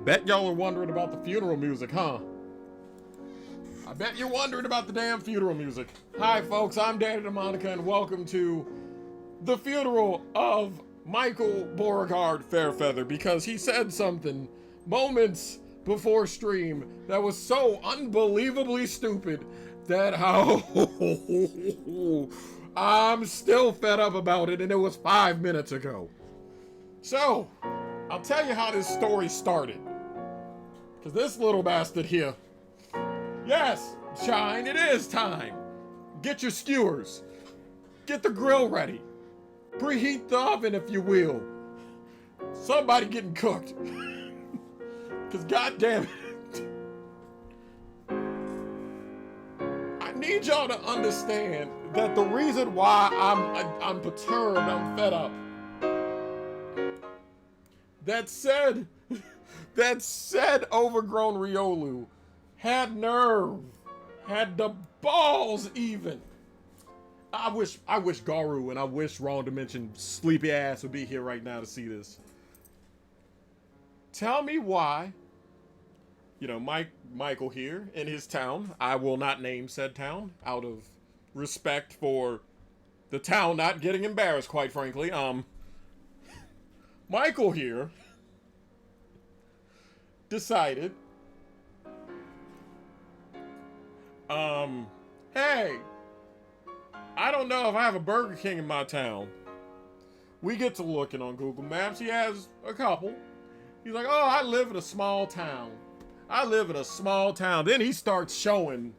Bet y'all are wondering about the funeral music, huh? I bet you're wondering about the damn funeral music. Hi, folks, I'm Danny DeMonica, and welcome to the funeral of Michael Beauregard Fairfeather, because he said something moments before stream that was so unbelievably stupid that I'm still fed up about it, and it was 5 minutes ago. So, I'll tell you how this story started. Because this little bastard here, yes, Shine, it is time. Get your skewers. Get the grill ready. Preheat the oven, if you will. Somebody getting cooked. Because goddamn it. I need y'all to understand that the reason why I'm perturbed, I'm fed up. That said overgrown Riolu had nerve, had the balls even. I wish Garu and I wish Wrong Dimension sleepy ass would be here right now to see this. Tell me why, Michael here in his town, I will not name said town out of respect for the town not getting embarrassed, quite frankly. Michael here decided, hey, I don't know if I have a Burger King in my town. We get to looking on Google Maps. He has a couple. He's like, oh, I live in a small town. Then he starts showing.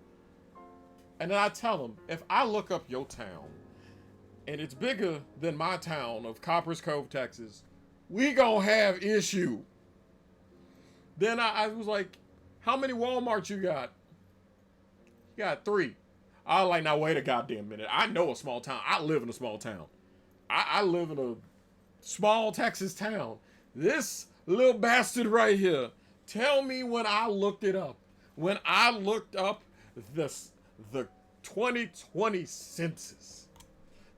And then I tell him, if I look up your town, and it's bigger than my town of Coppers Cove, Texas, we gonna have issue. Then I was like, how many Walmarts you got? You got 3. I was like, now wait a goddamn minute. I know a small town. I live in a small town. I live in a small Texas town. This little bastard right here. Tell me when I looked it up. When I looked up the 2020 census.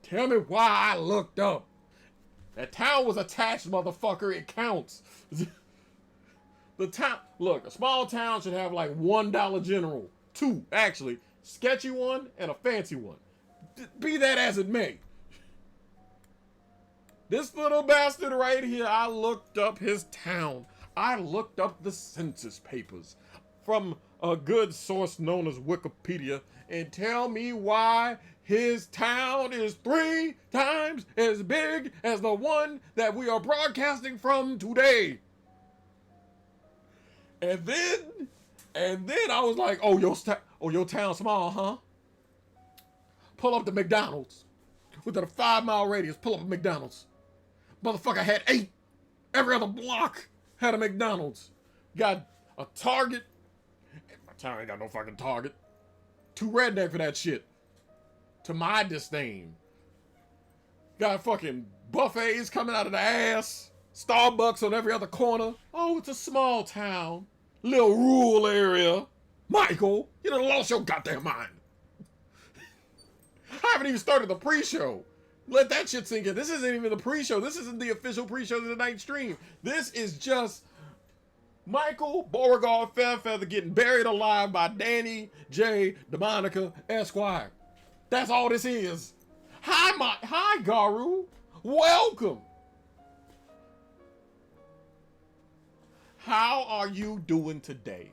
Tell me why I looked up. That town was attached, motherfucker. It counts. The town, look, a small town should have like $1 general. 2, actually. Sketchy one and a fancy one. Be that as it may. This little bastard right here, I looked up his town. I looked up the census papers from a good source known as Wikipedia, and tell me why his town is 3 times as big as the one that we are broadcasting from today. And then I was like, oh, your town small, huh? Pull up the McDonald's. Within a 5-mile radius, pull up a McDonald's. Motherfucker had 8. Every other block had a McDonald's. Got a Target. My town ain't got no fucking Target. Too redneck for that shit. To my disdain. Got fucking buffets coming out of the ass. Starbucks on every other corner. Oh, it's a small town. Little rural area. Michael, you done lost your goddamn mind. I haven't even started the pre-show. Let that shit sink in. This isn't even the pre-show. This isn't the official pre-show of the night stream. This is just Michael Beauregard Fairfeather getting buried alive by Danny J. DeMonica Esquire. That's all this is. Hi, Garu. Welcome. How are you doing today?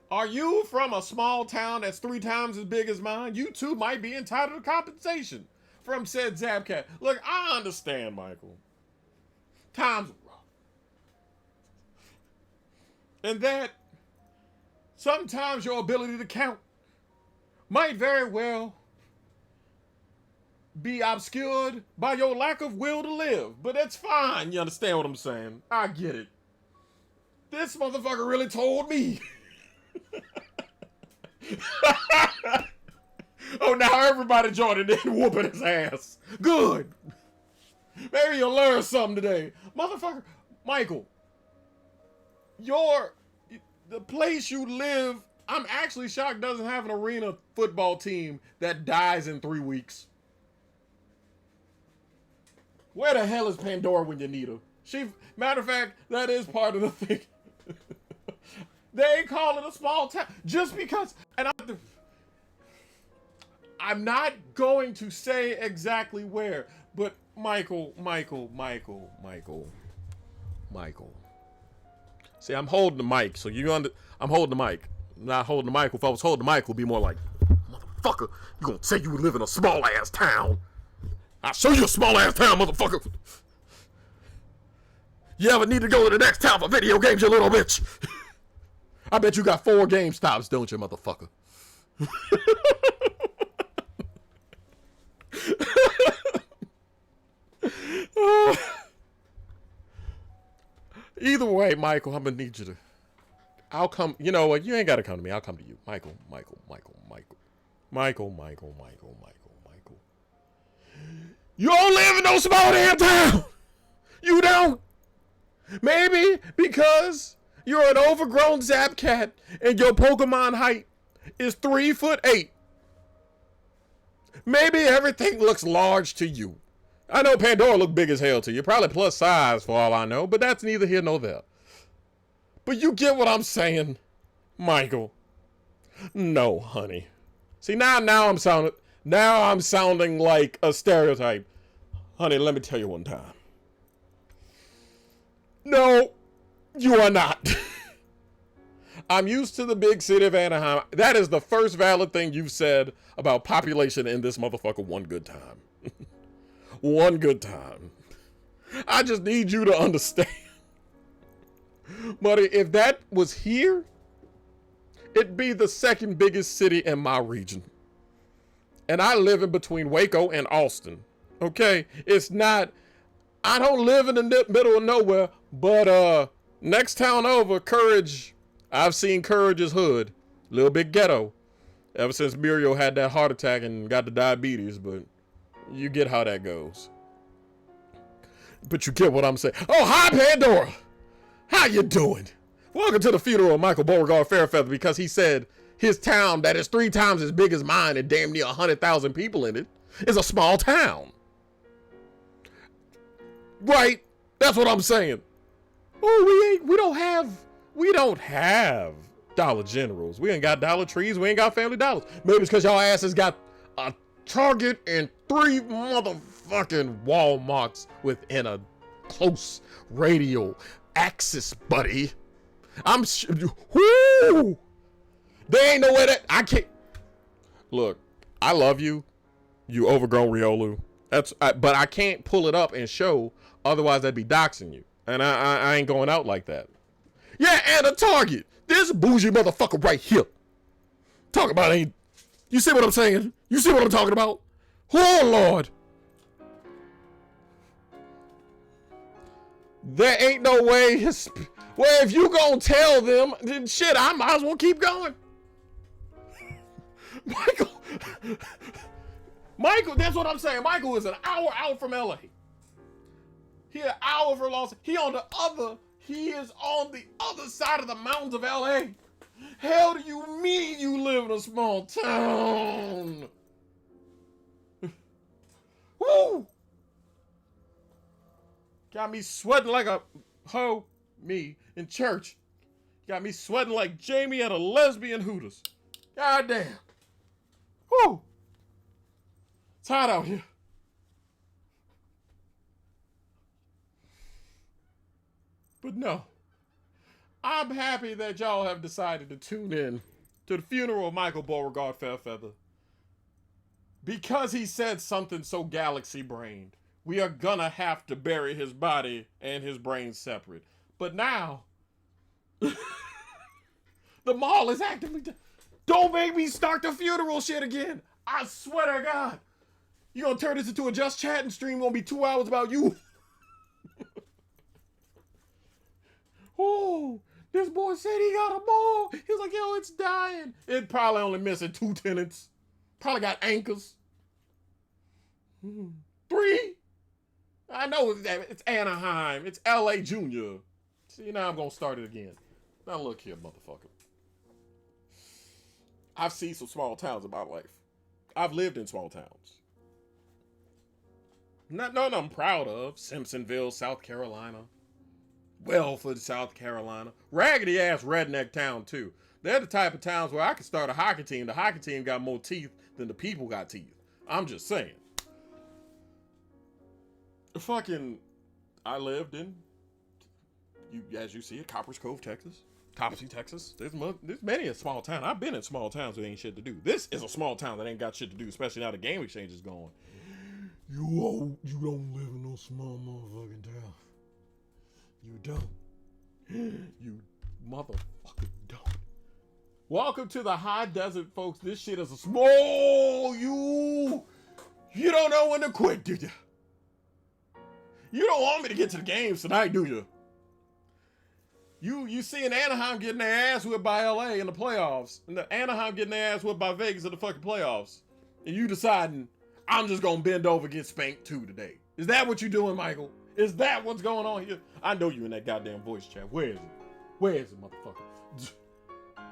Are you from a small town that's 3 times as big as mine? You too might be entitled to compensation from said Zabcat. Look, I understand, Michael. Times are rough. And that sometimes your ability to count might very well be obscured by your lack of will to live. But that's fine. You understand what I'm saying? I get it. This motherfucker really told me. Oh, now everybody joining in whooping his ass. Good. Maybe you'll learn something today. Motherfucker, Michael, the place you live, I'm actually shocked doesn't have an arena football team that dies in 3 weeks. Where the hell is Pandora when you need her? Matter of fact, that is part of the thing. They call it a small town just because. And I'm not going to say exactly where, but Michael. See, I'm holding the mic, so I'm holding the mic. I'm not holding the mic. If I was holding the mic, it would be more like, motherfucker, you gonna say you live in a small ass town? I'll show you a small ass town, motherfucker. You ever need to go to the next town for video games, you little bitch? I bet you got 4 GameStops, don't you, motherfucker? Either way, Michael, I'm gonna need you to. I'll come. You know what? You ain't gotta come to me. I'll come to you, Michael. You don't live in no small damn town. You don't. Maybe because you're an overgrown Zap Cat and your Pokemon height is 3'8". Maybe everything looks large to you. I know Pandora look big as hell to you. Probably plus size for all I know, but that's neither here nor there. But you get what I'm saying, Michael. No, honey. See, now I'm sounding like a stereotype. Honey, let me tell you one time. No, you are not. I'm used to the big city of Anaheim. That is the first valid thing you've said about population in this motherfucker one good time. One good time. I just need you to understand. But if that was here, it'd be the second biggest city in my region. And I live in between Waco and Austin. Okay? It's not, I don't live in the middle of nowhere, but next town over, Courage, I've seen Courage's hood. Little bit ghetto. Ever since Muriel had that heart attack and got the diabetes, but you get how that goes. But you get what I'm saying. Oh, hi, Pandora. How you doing? Welcome to the funeral of Michael Beauregard Fairfeather, because he said his town that is 3 times as big as mine and damn near 100,000 people in it is a small town. Right? That's what I'm saying. Oh, we don't have Dollar Generals. We ain't got Dollar Trees. We ain't got Family Dollars. Maybe it's because y'all asses got a Target and 3 motherfucking Walmarts within a close radial axis, buddy. Whoo! There ain't no way that I can't. Look, I love you, you overgrown Riolu. But I can't pull it up and show. Otherwise, that'd be doxing you, and I ain't going out like that. Yeah, and a Target. This bougie motherfucker right here. Talk about ain't. You see what I'm saying? You see what I'm talking about? Oh, Lord. There ain't no way. Well, if you gonna tell them, then shit, I might as well keep going. Michael, that's what I'm saying. Michael is an hour out from LA. He an hour from Los Angeles. He is on the other side of the mountains of LA. Hell do you mean you live in a small town? Woo! Got me sweating like a hoe, me, in church. Got me sweating like Jamie at a lesbian Hooters. God damn. Woo! It's hot out here. But no. I'm happy that y'all have decided to tune in to the funeral of Michael Beauregard Fairfeather. Because he said something so galaxy-brained, we are gonna have to bury his body and his brain separate. But now, the mall is actively... Don't make me start the funeral shit again. I swear to God. You gonna turn this into a Just Chatting stream, gonna be 2 hours about you. Oh, this boy said he got a ball. He was like, yo, it's dying. It probably only missing 2 tenants. Probably got anchors. 3? I know it's Anaheim. It's LA Junior. See, now I'm going to start it again. Now look here, motherfucker. I've seen some small towns in my life. I've lived in small towns. Not none I'm proud of. Simpsonville, South Carolina. Well, for South Carolina, raggedy ass redneck town too. They're the type of towns where I could start a hockey team. The hockey team got more teeth than the people got teeth. I'm just saying. Fucking, I lived in, as you see it, Coppers Cove, Texas. Topsy, Texas. There's many a small town. I've been in small towns that ain't shit to do. This is a small town that ain't got shit to do, especially now the game exchange is going. You don't live in no small motherfucking town. You don't. You motherfucking don't. Welcome to the high desert, folks. This shit is a small. You don't know when to quit, do you? You don't want me to get to the games tonight, do you? You seeing Anaheim getting their ass whipped by LA in the playoffs, and the Anaheim getting their ass whipped by Vegas in the fucking playoffs, and you deciding I'm just gonna bend over and get spanked too today. Is that what you doing, Michael? Is that what's going on here? I know you in that goddamn voice chat. Where is it? Where is it, motherfucker?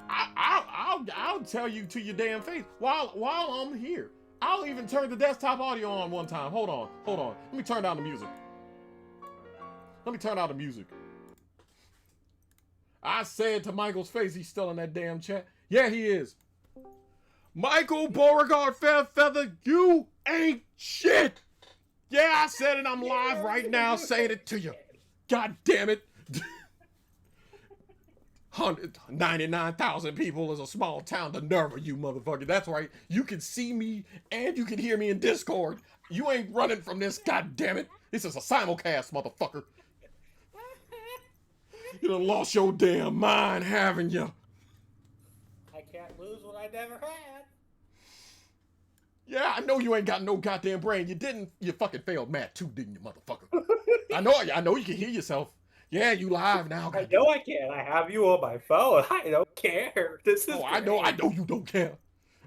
I'll tell you to your damn face while I'm here. I'll even turn the desktop audio on one time. Hold on. Let me turn down the music. I said to Michael's face, he's still in that damn chat. Yeah, he is. Michael Beauregard Fairfeather, you ain't shit. Yeah, I said it. I'm live right now saying it to you. God damn it. 199,000 people is a small town. The nerve of you, motherfucker. That's right. You can see me and you can hear me in Discord. You ain't running from this, god damn it. This is a simulcast, motherfucker. You done lost your damn mind, haven't you? I can't lose what I never had. Yeah, I know you ain't got no goddamn brain. You fucking failed math too, didn't you, motherfucker? I know you can hear yourself. Yeah, you live now. I know I can. I have you on my phone. I don't care. This is I know you don't care.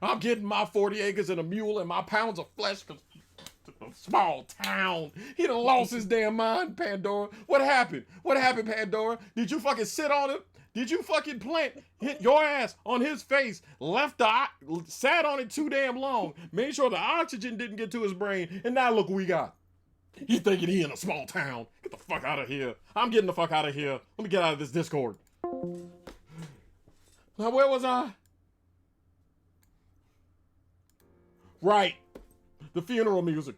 I'm getting my 40 acres and a mule and my pounds of flesh because a small town. He done lost his damn mind, Pandora. What happened? Pandora? Did you fucking sit on him? Did you fucking hit your ass on his face, sat on it too damn long, made sure the oxygen didn't get to his brain, and now look what we got. He thinking he in a small town. Get the fuck out of here. I'm getting the fuck out of here. Let me get out of this Discord. Now, where was I? Right. The funeral music.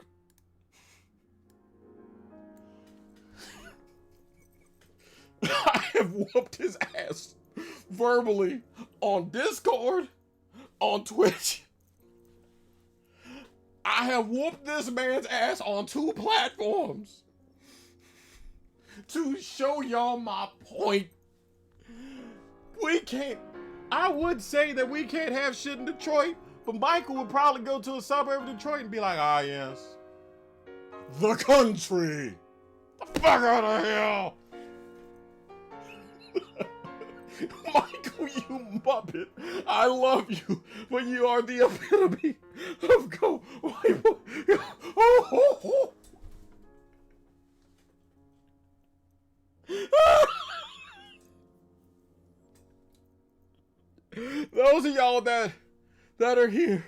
I have whooped his ass verbally on Discord, on Twitch. I have whooped this man's ass on 2 platforms to show y'all my point. I would say that we can't have shit in Detroit, but Michael would probably go to a suburb of Detroit and be like, ah, yes, the country. The fuck out of here. Michael, you muppet. I love you, but you are the epitome of go. Those of y'all that are here,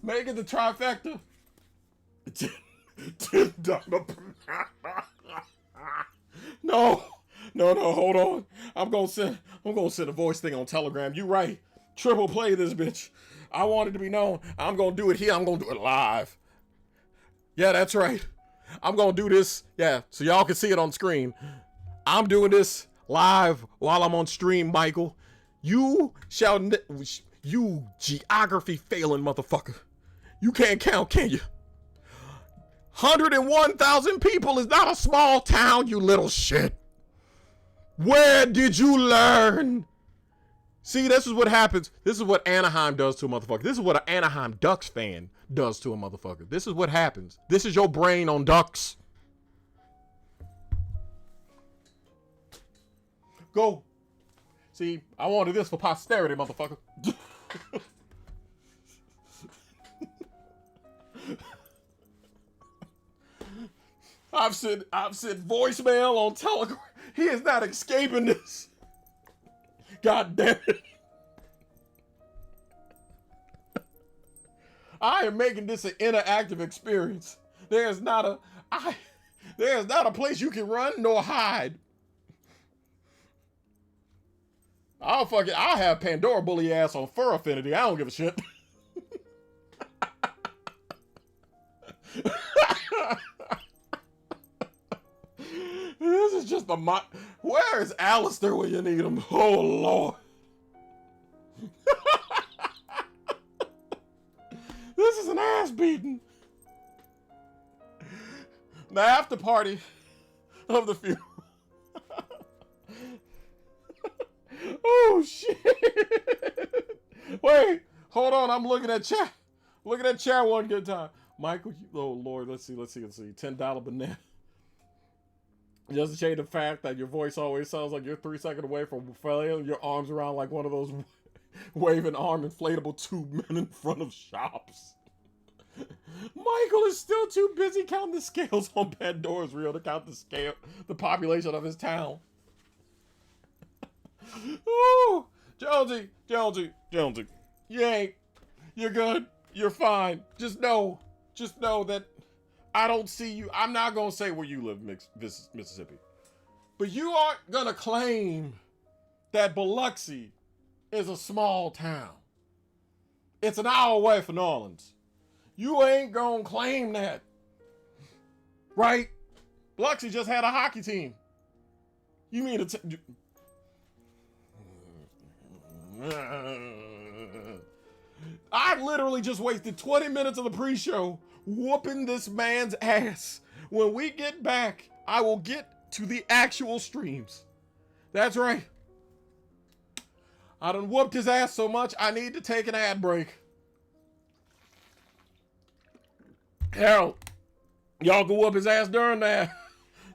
make it the trifecta. No, hold on. I'm gonna send a voice thing on Telegram. You right. Triple play this bitch. I want it to be known. I'm gonna do it here. I'm gonna do it live. Yeah, that's right. I'm gonna do this. Yeah, so y'all can see it on screen. I'm doing this live while I'm on stream, Michael. You geography failing motherfucker. You can't count, can you? 101,000 people is not a small town, you little shit. Where did you learn? See, this is what happens. This is what Anaheim does to a motherfucker. This is what an Anaheim Ducks fan does to a motherfucker. This is what happens. This is your brain on Ducks. Go. See, I wanted this for posterity, motherfucker. I've sent voicemail on Telegram. He is not escaping this. God damn it. I am making this an interactive experience. There's not There's not a place you can run nor hide. I'll have Pandora bully ass on fur affinity. I don't give a shit. This is just where is Alistair when you need him? Oh, Lord. This is an ass beating. The after party of the funeral. Oh, shit. Wait, hold on. I'm looking at chat. Looking at chat one good time. Michael, oh, Lord, let's see. $10 banana. Just to change the fact that your voice always sounds like you're 3 seconds away from flailing your arms around like one of those waving arm inflatable tube men in front of shops. Michael is still too busy counting the scales on Pandora's reel to count the population of his town. Ooh, Jonesy. You're good. You're fine. Just know that I don't see you. I'm not going to say where you live, Mississippi. But you aren't going to claim that Biloxi is a small town. It's an hour away from New Orleans. You ain't going to claim that. Right? Biloxi just had a hockey team. You mean I literally just wasted 20 minutes of the pre-show whooping this man's ass. When we get back, I will get to the actual streams. That's right. I done whooped his ass so much, I need to take an ad break. Harold, y'all can whoop his ass during that.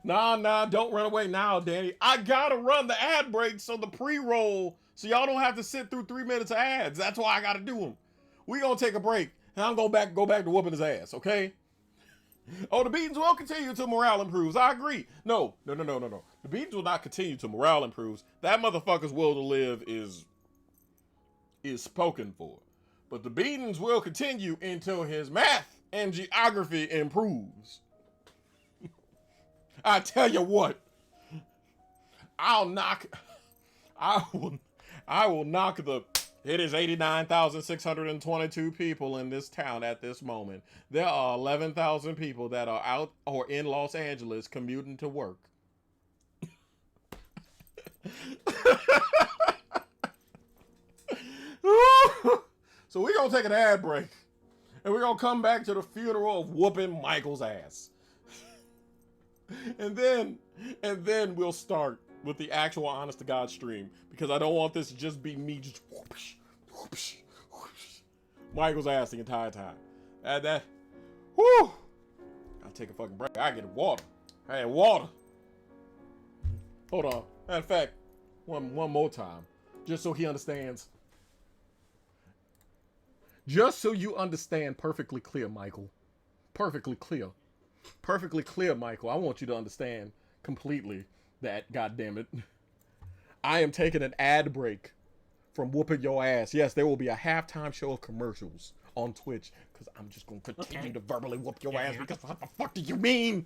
Nah, don't run away now, Danny. I gotta run the ad break so the pre-roll, so y'all don't have to sit through 3 minutes of ads. That's why I gotta do them. We gonna take a break, and I'm gonna go back to whooping his ass, okay? Oh, the beatings will continue till morale improves. I agree. No. The beatings will not continue till morale improves. That motherfucker's will to live is spoken for. But the beatings will continue until his math and geography improves. I tell you what, I will knock the. It is 89,622 people in this town at this moment. There are 11,000 people that are out or in Los Angeles commuting to work. So we're going to take an ad break. And we're going to come back to the funeral of whooping Michael's ass. And then we'll start with the actual honest to God stream, because I don't want this to just be me just whoosh, whoosh, whoosh, Michael's ass the entire time. Whoo! I'll take a fucking break. I get water. I had water. Hold on. Matter of fact, one more time, just so he understands. Just so you understand perfectly clear, Michael. Perfectly clear, Michael. I want you to understand completely that, goddammit, I am taking an ad break from whooping your ass. Yes, there will be a halftime show of commercials on Twitch, because I'm just going to continue to verbally whoop your ass, because what the fuck do you mean?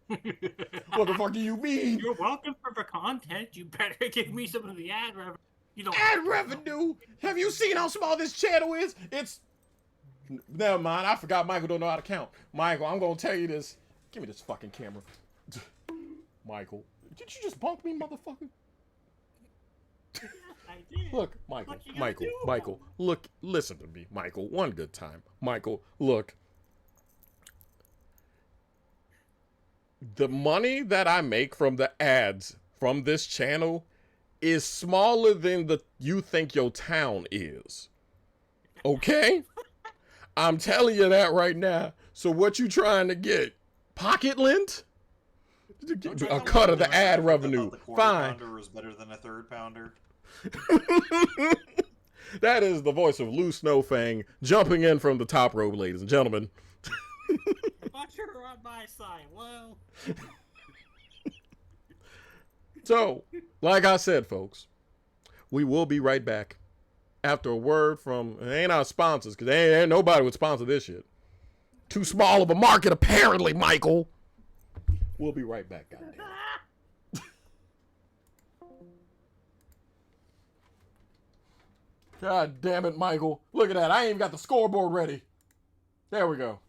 What the fuck do you mean? You're welcome for the content. You better give me some of the ad revenue. Ad revenue? Have you seen how small this channel is? It's... Never mind, I forgot Michael don't know how to count. Michael, I'm going to tell you this. Give me this fucking camera. Michael, did you just bunk me, motherfucker? I did. Look, Michael, look, listen to me, Michael, one good time. Michael, look. The money that I make from the ads from this channel is smaller than you think your town is. Okay? I'm telling you that right now. So what you trying to get? Pocket lint? A cut of the ad revenue. Fine. Pounder was better than a third pounder. That is the voice of Lou Snowfang jumping in from the top rope, ladies and gentlemen. I thought you were on my side. Well. So, like I said, folks, we will be right back after a word from, it ain't our sponsors, because ain't nobody would sponsor this shit. Too small of a market, apparently, Michael. We'll be right back, goddamn. God damn it, Michael. Look at that. I ain't even got the scoreboard ready. There we go.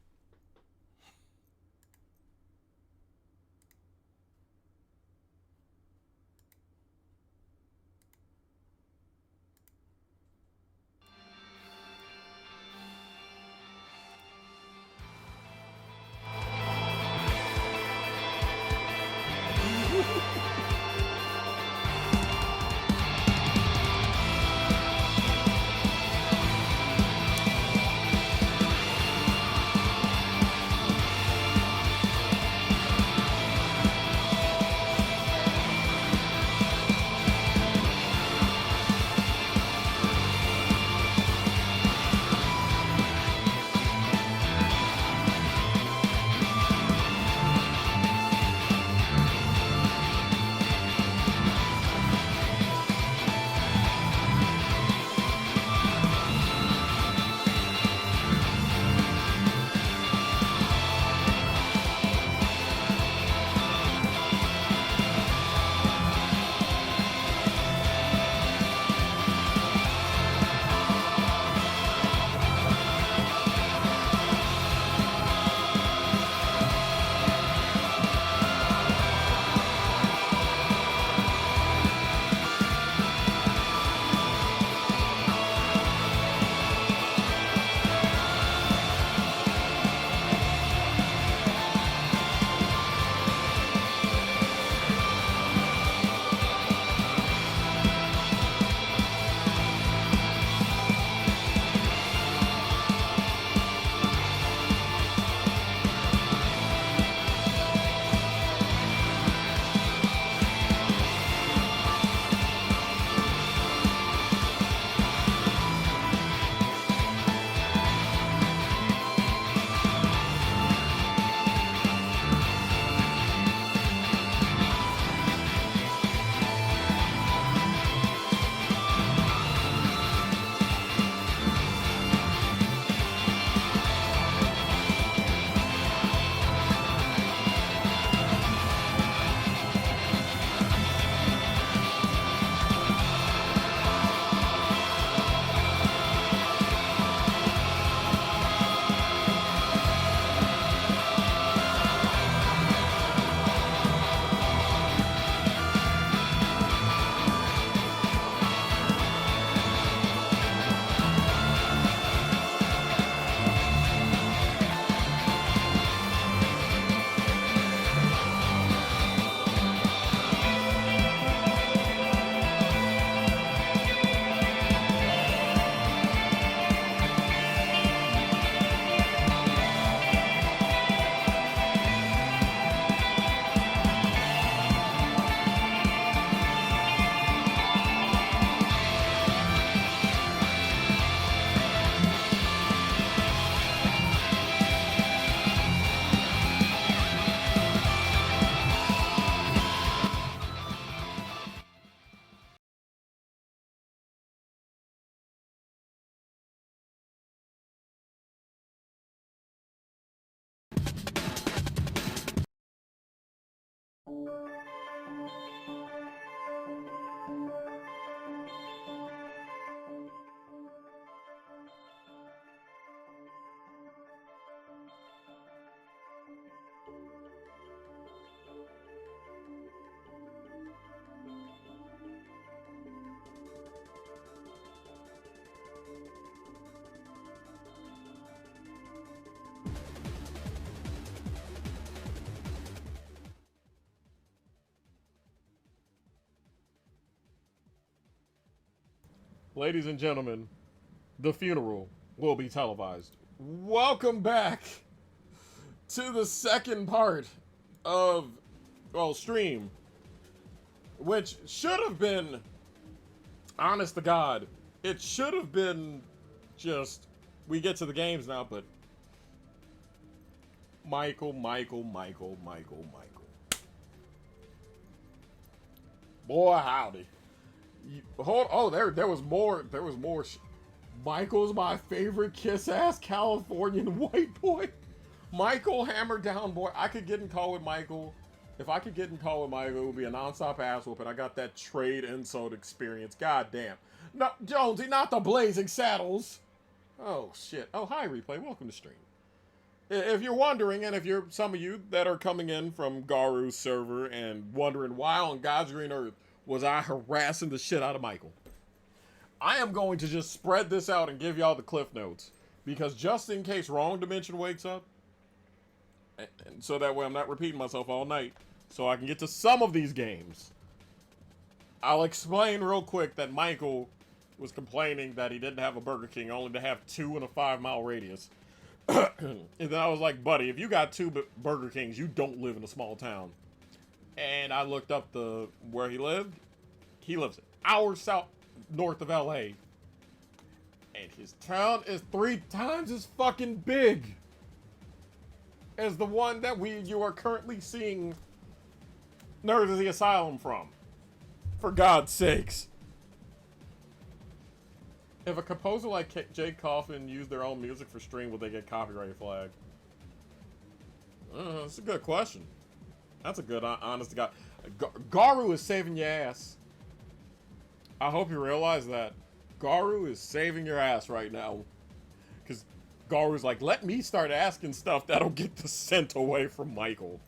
Ladies and gentlemen, the funeral will be televised. Welcome back to the second part of, well, stream, which should have been, honest to God, it should have been just, we get to the games now, but Michael. Boy, howdy. There was more. Michael's my favorite kiss-ass Californian white boy. Michael Hammer Down boy. I could get in call with Michael If I could get in call with Michael, it would be a non-stop ass whooping. I got that trade insult experience. God damn. No, Jonesy, not the Blazing Saddles. Oh, shit. Oh, hi, Replay. Welcome to stream. If you're wondering, and if you're some of you that are coming in from Garu's server and wondering why on God's green earth was I harassing the shit out of Michael, I am going to just spread this out and give y'all the cliff notes. Because just in case Wrong Dimension wakes up, and so that way I'm not repeating myself all night, so I can get to some of these games, I'll explain real quick that Michael was complaining that he didn't have a Burger King, only to have 2 in a 5-mile radius. And then I was like, buddy, if you got 2 Burger Kings, you don't live in a small town. And I looked up where he lived. He lives an hour north of LA. And his town is 3 times as fucking big as the one that you are currently seeing Nerds of the Asylum from. For God's sakes. If a composer like Jake Coffin used their own music for stream, would they get copyright flagged? That's a good question. That's a good, honest to God. Garu is saving your ass. I hope you realize that. Garu is saving your ass right now. Because Garu's like, let me start asking stuff that'll get the scent away from Michael.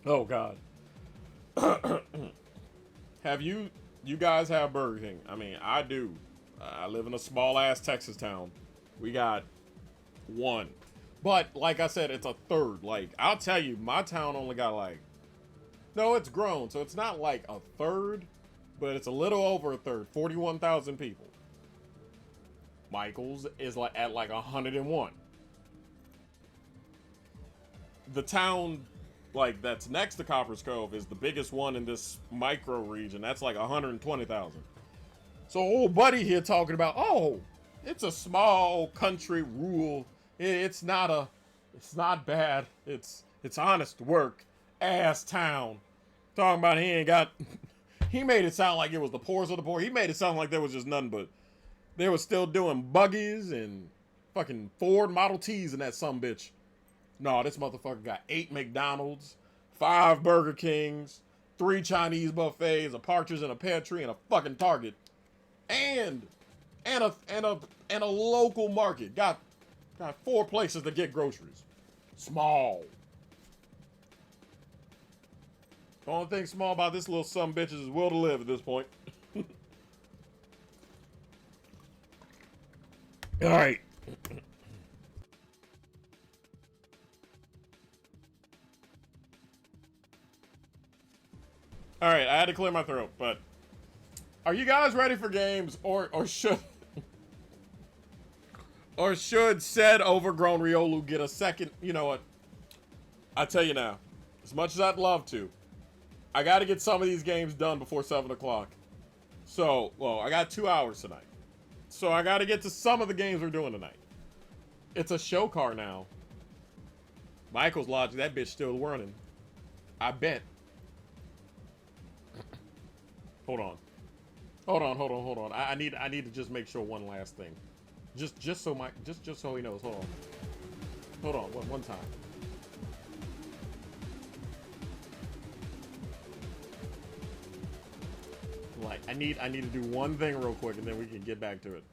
Oh, God. Have you guys have Burger King? I mean, I do. I live in a small-ass Texas town. We got 1. But, like I said, it's a third. Like, I'll tell you, my town only got, like... No, it's grown, so it's not, like, a third, but it's a little over a third. 41,000 people. Michael's is, like, at, like, 101. The town, like, that's next to Copper's Cove is the biggest one in this micro region. That's, like, 120,000. So old buddy here talking about, oh, it's a small country rural. It's not bad. It's honest work. Ass town. Talking about he ain't got. He made it sound like it was the poorest of the poor. He made it sound like there was just nothing but. They were still doing buggies and fucking Ford Model Ts in that sumbitch. No, this motherfucker got 8 McDonald's, 5 Burger Kings, 3 Chinese buffets, a Partridge in a Pear Tree, and a fucking Target. And a local market. Got 4 places to get groceries. Small. The only thing small about this little sumbitch is will to live at this point. All right. All right, I had to clear my throat, but are you guys ready for games, or should said overgrown Riolu get a second? You know what? I tell you now, as much as I'd love to, I got to get some of these games done before 7 o'clock. So, well, I got 2 hours tonight, so I got to get to some of the games we're doing tonight. It's a show car now. Michael's Logic, that bitch still running. I bet. Hold on. I need to just make sure one last thing. Just so he knows. Hold on. One time. Like I need to do one thing real quick and then we can get back to it.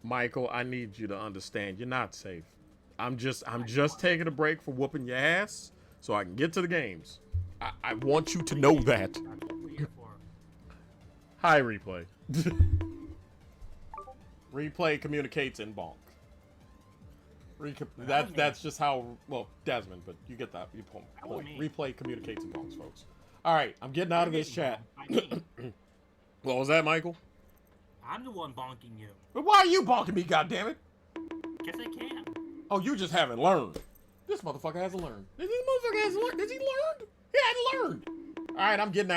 Michael, I need you to understand you're not safe. I'm just taking a break for whooping your ass so I can get to the games. I want you to know that. Hi, Replay. Replay communicates in bonk. That's just how, well, Desmond, but you get that. You point. Replay communicates in bonks, folks. All right, I'm getting out of this chat. What was that, Michael? I'm the one bonking you. But why are you bonking me, goddammit? Guess I can. Oh, you just haven't learned. This motherfucker hasn't learned. This motherfucker hasn't learned. Does he learn? He hadn't learned. All right, I'm getting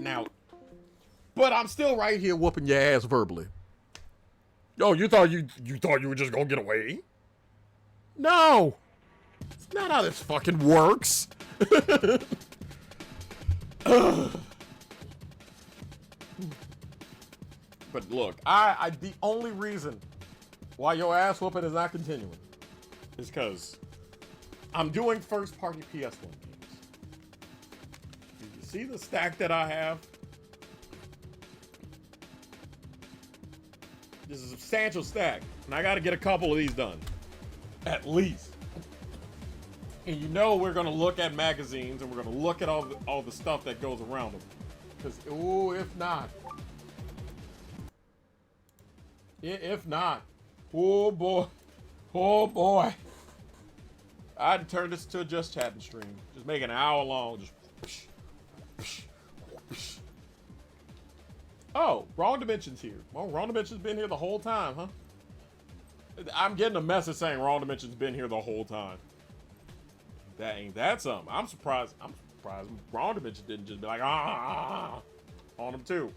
out. But I'm still right here whooping your ass verbally. Yo, you thought you were just gonna get away? No. It's not how this fucking works. But look, the only reason why your ass whooping is not continuing is because I'm doing first-party PS1 games. You see the stack that I have? This is a substantial stack, and I got to get a couple of these done, at least. And you know we're gonna look at magazines, and we're gonna look at all the stuff that goes around them, because if not, oh boy, I'd turn this to a just chatting stream, just make it an hour long, just. Oh, Wrong Dimension's here. Well, Wrong Dimension's been here the whole time, huh? I'm getting a message saying Wrong Dimension's been here the whole time. That ain't that something. I'm surprised Wrong Dimension didn't just be like, on him too.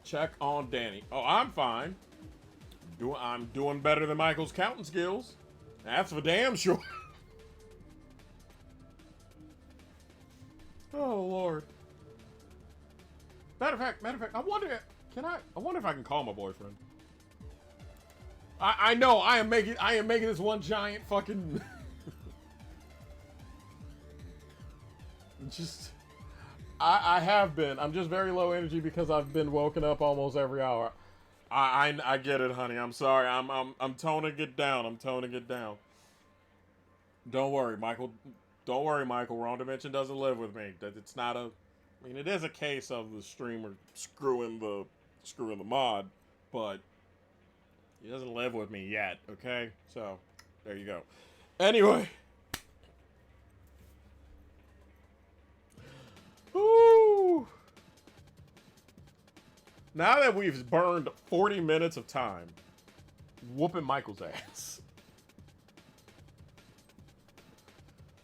Check on Danny. Oh, I'm fine. I'm doing better than Michael's counting skills. That's for damn sure. Oh Lord. Matter of fact, I wonder if I can call my boyfriend. I know I am making this one giant fucking just I have been. I'm just very low energy because I've been woken up almost every hour. I get it, honey. I'm sorry. I'm toning it down. I'm toning it down. Don't worry, Michael. Don't worry, Michael. Wrong Dimension doesn't live with me. That it's not a. I mean, it is a case of the streamer screwing the mod, but he doesn't live with me yet. Okay, so there you go. Anyway. Ooh. Now that we've burned 40 minutes of time whooping Michael's ass.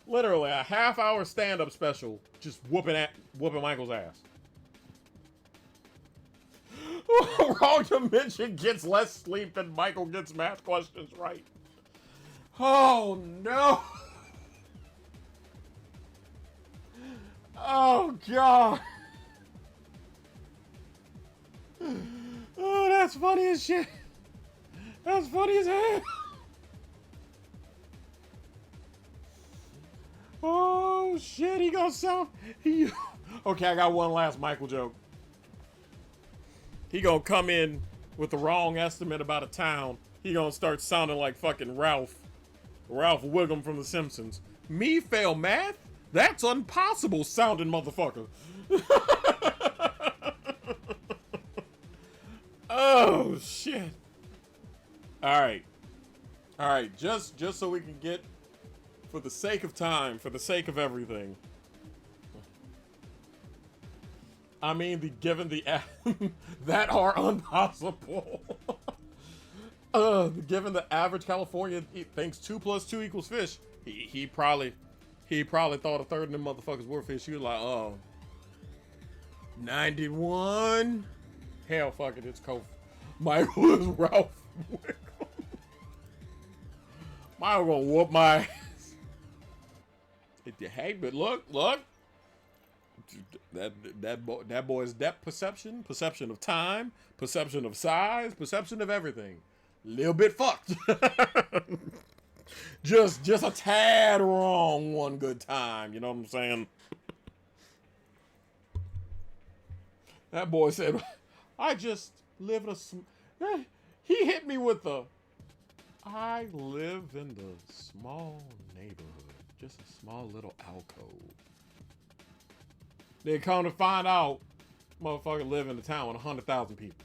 Literally a half-hour stand-up special just whooping Michael's ass. Wrong Dimension gets less sleep than Michael gets math questions right. Oh no. Oh God. Oh, that's funny as shit. That's funny as hell. Oh shit, he gonna sound. Okay, I got one last Michael joke. He gonna come in with the wrong estimate about a town. He gonna start sounding like fucking Ralph Wiggum from The Simpsons. Me fail math? That's impossible, sounding motherfucker. Oh shit. All right, just so we can get, for the sake of time, for the sake of everything. I mean, given the that are impossible. Given the average Californian thinks 2 + 2 = fish, he probably thought a third of them motherfuckers were fish. He was like, oh, 91. Hell, fuck it, it's Kofi. Michael is Ralph Wiggum. Michael gonna whoop my ass. Hey, but look. That boy's depth perception of time, perception of size, perception of everything. Little bit fucked. just a tad wrong one good time. You know what I'm saying? That boy said, I just live in he hit me with the, I live in the small neighborhood. Just a small little alcove. They come to find out, motherfucker live in a town with 100,000 people.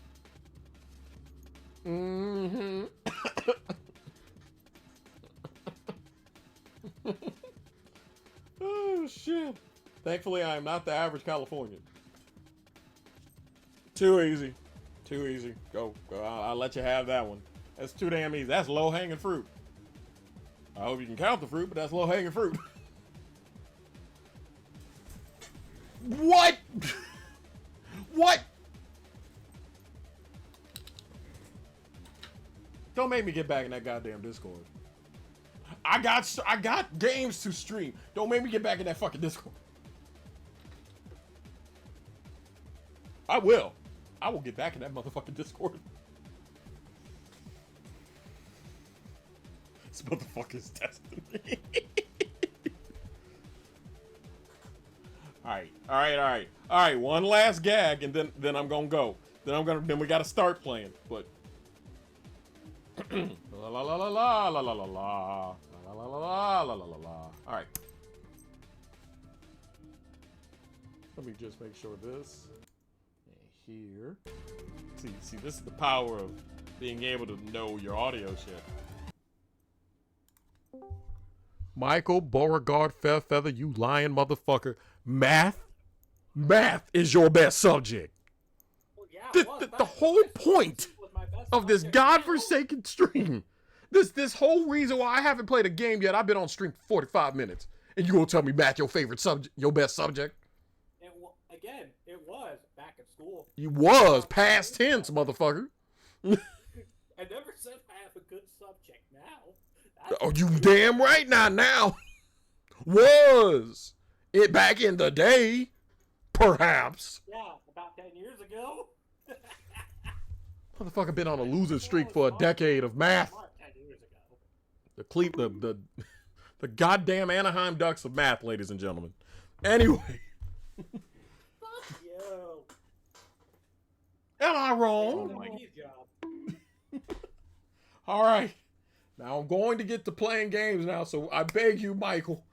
Mm-hmm. Oh, shit. Thankfully, I am not the average Californian. Too easy. Go. I'll let you have that one. That's too damn easy. That's low-hanging fruit. I hope you can count the fruit, but that's low-hanging fruit. What? What? Don't make me get back in that goddamn Discord. I got games to stream. Don't make me get back in that fucking Discord. I will get back in that motherfucking Discord. This motherfucker's testing me. Alright, one last gag and then I'm gonna go. Then we gotta start playing. But la la la la la la la la la la la la la la la. Alright. Let me just make sure this here. See, this is the power of being able to know your audio shit. Michael Beauregard Fairfeather, you lying motherfucker. Math is your best subject. Well, yeah, The whole point of this godforsaken stream, this whole reason why I haven't played a game yet, I've been on stream for 45 minutes, and you gonna tell me math your favorite subject, your best subject? It was back at school. You was past tense, motherfucker. I never said I have a good subject now. Oh, you damn right now. Was it back in the day? Perhaps. Yeah, about 10 years ago. Motherfucker been on a losing streak for a decade of math. 10 years ago. The goddamn Anaheim Ducks of math, ladies and gentlemen. Anyway. Fuck you. Am I wrong? All right. Now I'm going to get to playing games now, so I beg you, Michael,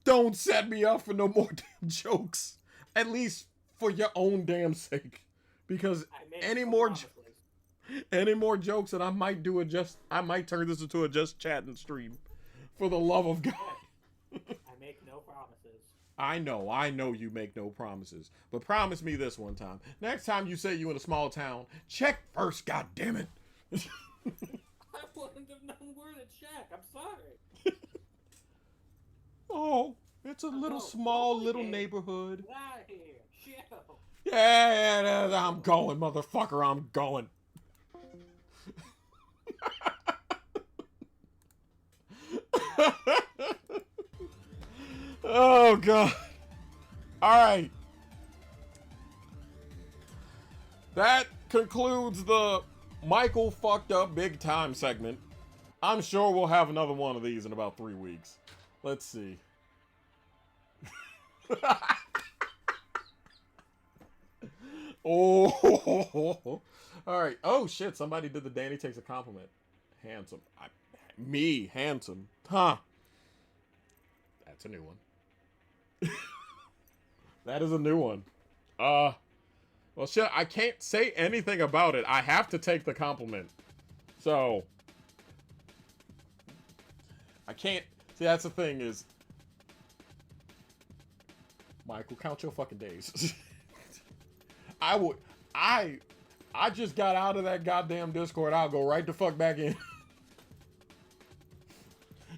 don't set me up for no more damn jokes. At least for your own damn sake. Because any more jokes that I might do I might turn this into a just chatting stream. For the love of God. I make no promises. I know you make no promises. But promise me this one time. Next time you say you in a small town, check first, goddammit. I wouldn't have known where to check. I'm sorry. Oh, it's a little small little neighborhood. Get out of here. Chill. Yeah, I'm going, motherfucker, I'm going. Oh, God. All right. That concludes the Michael fucked up big time segment. I'm sure we'll have another one of these in about 3 weeks. Let's see. Oh, all right. Oh shit! Somebody did the Danny takes a compliment. Handsome. Me, handsome. Huh. That's a new one. That is a new one. Well, shit. I can't say anything about it. I have to take the compliment. So I can't. See, that's the thing is, Michael, count your fucking days. I just got out of that goddamn Discord. I'll go right the fuck back in.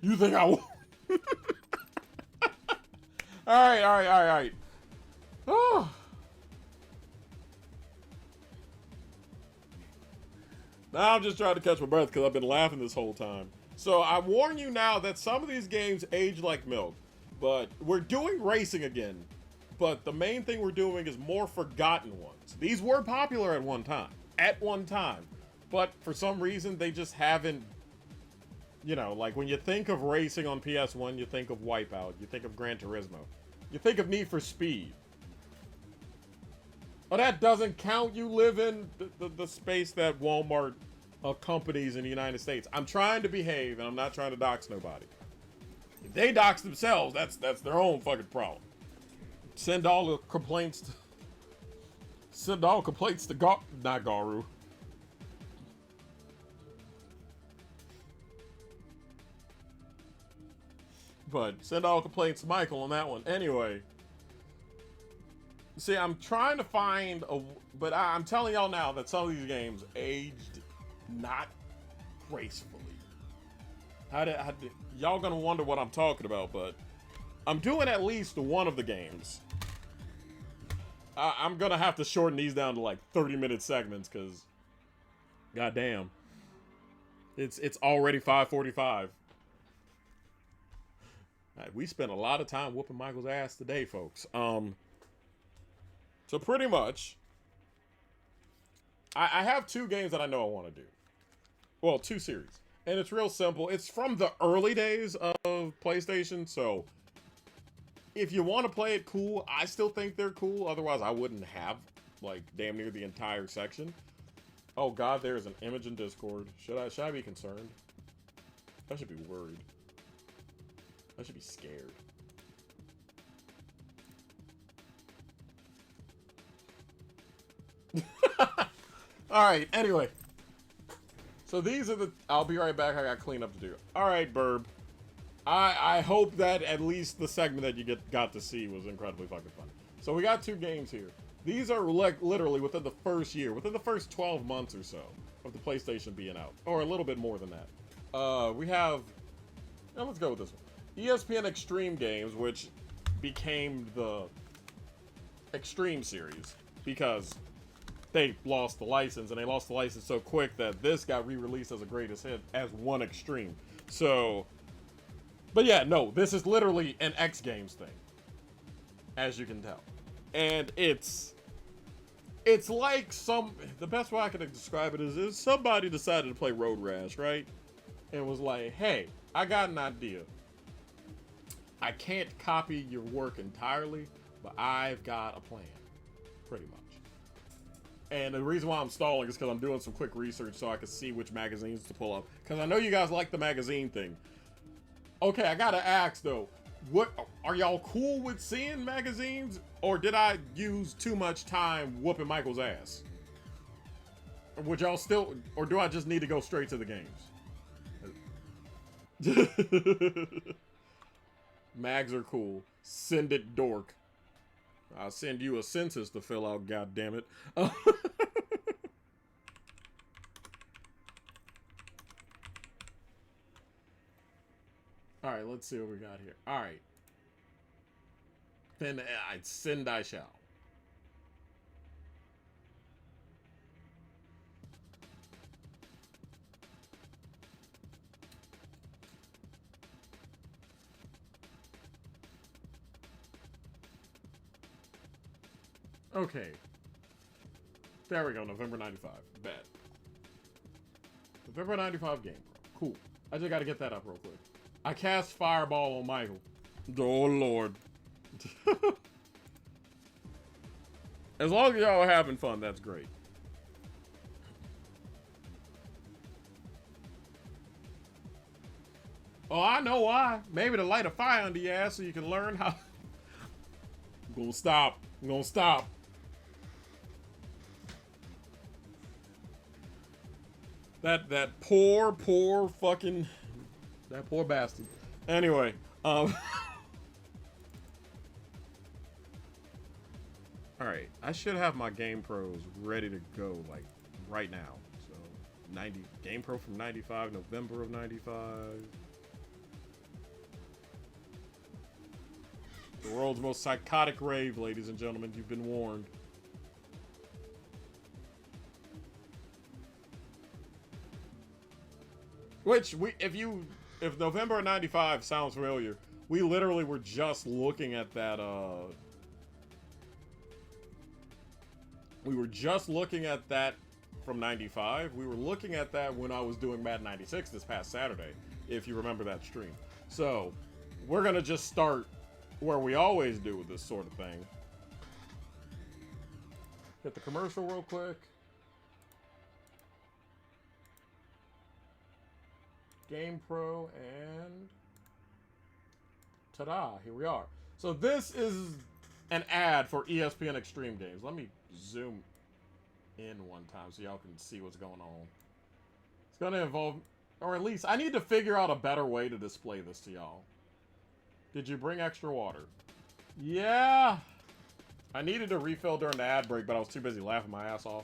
You think I will? All right. Oh. Now I'm just trying to catch my breath because I've been laughing this whole time. So I warn you now that some of these games age like milk. But we're doing racing again. But the main thing we're doing is more forgotten ones. These were popular at one time. But for some reason, they just haven't, you know, like when you think of racing on PS1, you think of Wipeout, you think of Gran Turismo, you think of Need for Speed. But that doesn't count. You live in the space that Walmart companies in the United States. I'm trying to behave, and I'm not trying to dox nobody. If they dox themselves, that's their own fucking problem. Send all complaints to not Garu. But send all complaints to Michael on that one. Anyway. See, I'm trying to find but I'm telling y'all now that some of these games aged not gracefully. Y'all gonna wonder what I'm talking about, but I'm doing at least one of the games. I'm gonna have to shorten these down to like 30-minute segments because, goddamn, it's already 5:45. Right, we spent a lot of time whooping Michael's ass today, folks. So pretty much, I have 2 games that I know I want to do. Well, 2 series. And it's real simple. It's from the early days of PlayStation, so if you want to play it, cool. I still think they're cool. Otherwise, I wouldn't have, like, damn near the entire section. Oh god, there's an image in Discord. Should I be concerned? I should be worried. I should be scared. Alright, anyway. So these are the... I'll be right back. I got cleanup to do. Alright, Burb. I hope that at least the segment that you got to see was incredibly fucking fun. So we got 2 games here. These are like literally within the first year, within the first 12 months or so of the PlayStation being out. Or a little bit more than that. We have... Now let's go with this one. ESPN Extreme Games, which became the Extreme series because they lost the license, and they lost the license so quick that this got re-released as a greatest hit as one Extreme. So, but yeah, no, this is literally an X Games thing, as you can tell. And it's like the best way I can describe it is somebody decided to play Road Rash, right? And was like, hey, I got an idea. I can't copy your work entirely, but I've got a plan, pretty much. And the reason why I'm stalling is because I'm doing some quick research so I can see which magazines to pull up. Because I know you guys like the magazine thing. Okay, I gotta ask though, what are y'all cool with seeing magazines, or did I use too much time whooping Michael's ass? Or would y'all still, or do I just need to go straight to the games? Mags are cool. Send it, dork. I'll send you a census to fill out, goddammit. Alright, let's see what we got here. Alright. Then I send I shall. Okay. There we go, November 95. Bet. November 95 game, bro. Cool. I just gotta get that up real quick. I cast Fireball on Michael. Oh, Lord. As long as y'all are having fun, that's great. Oh, I know why. Maybe to light a fire under your ass so you can learn how... I'm gonna stop. I'm gonna stop. That poor fucking... That poor bastard. Anyway, Alright, I should have my Game Pros ready to go, like, right now. So, 90... Game Pro from 95, November of 95. The world's most psychotic rave, ladies and gentlemen. You've been warned. Which, if November of 95 sounds familiar, we literally were just looking at that, we were just looking at that from 95. We were looking at that when I was doing Madden 96 this past Saturday, if you remember that stream. So, we're gonna just start where we always do with this sort of thing. Hit the commercial real quick. Game Pro, and ta-da, here we are. So this is an ad for ESPN Extreme Games. Let me zoom in one time so y'all can see what's going on. It's gonna involve, or at least I need to figure out a better way to display this to y'all. Did you bring extra water? Yeah. I needed to refill during the ad break, but I was too busy laughing my ass off.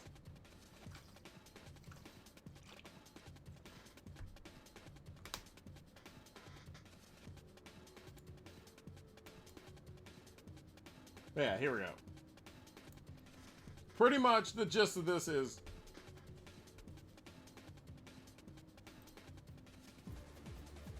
Yeah, here we go. Pretty much the gist of this is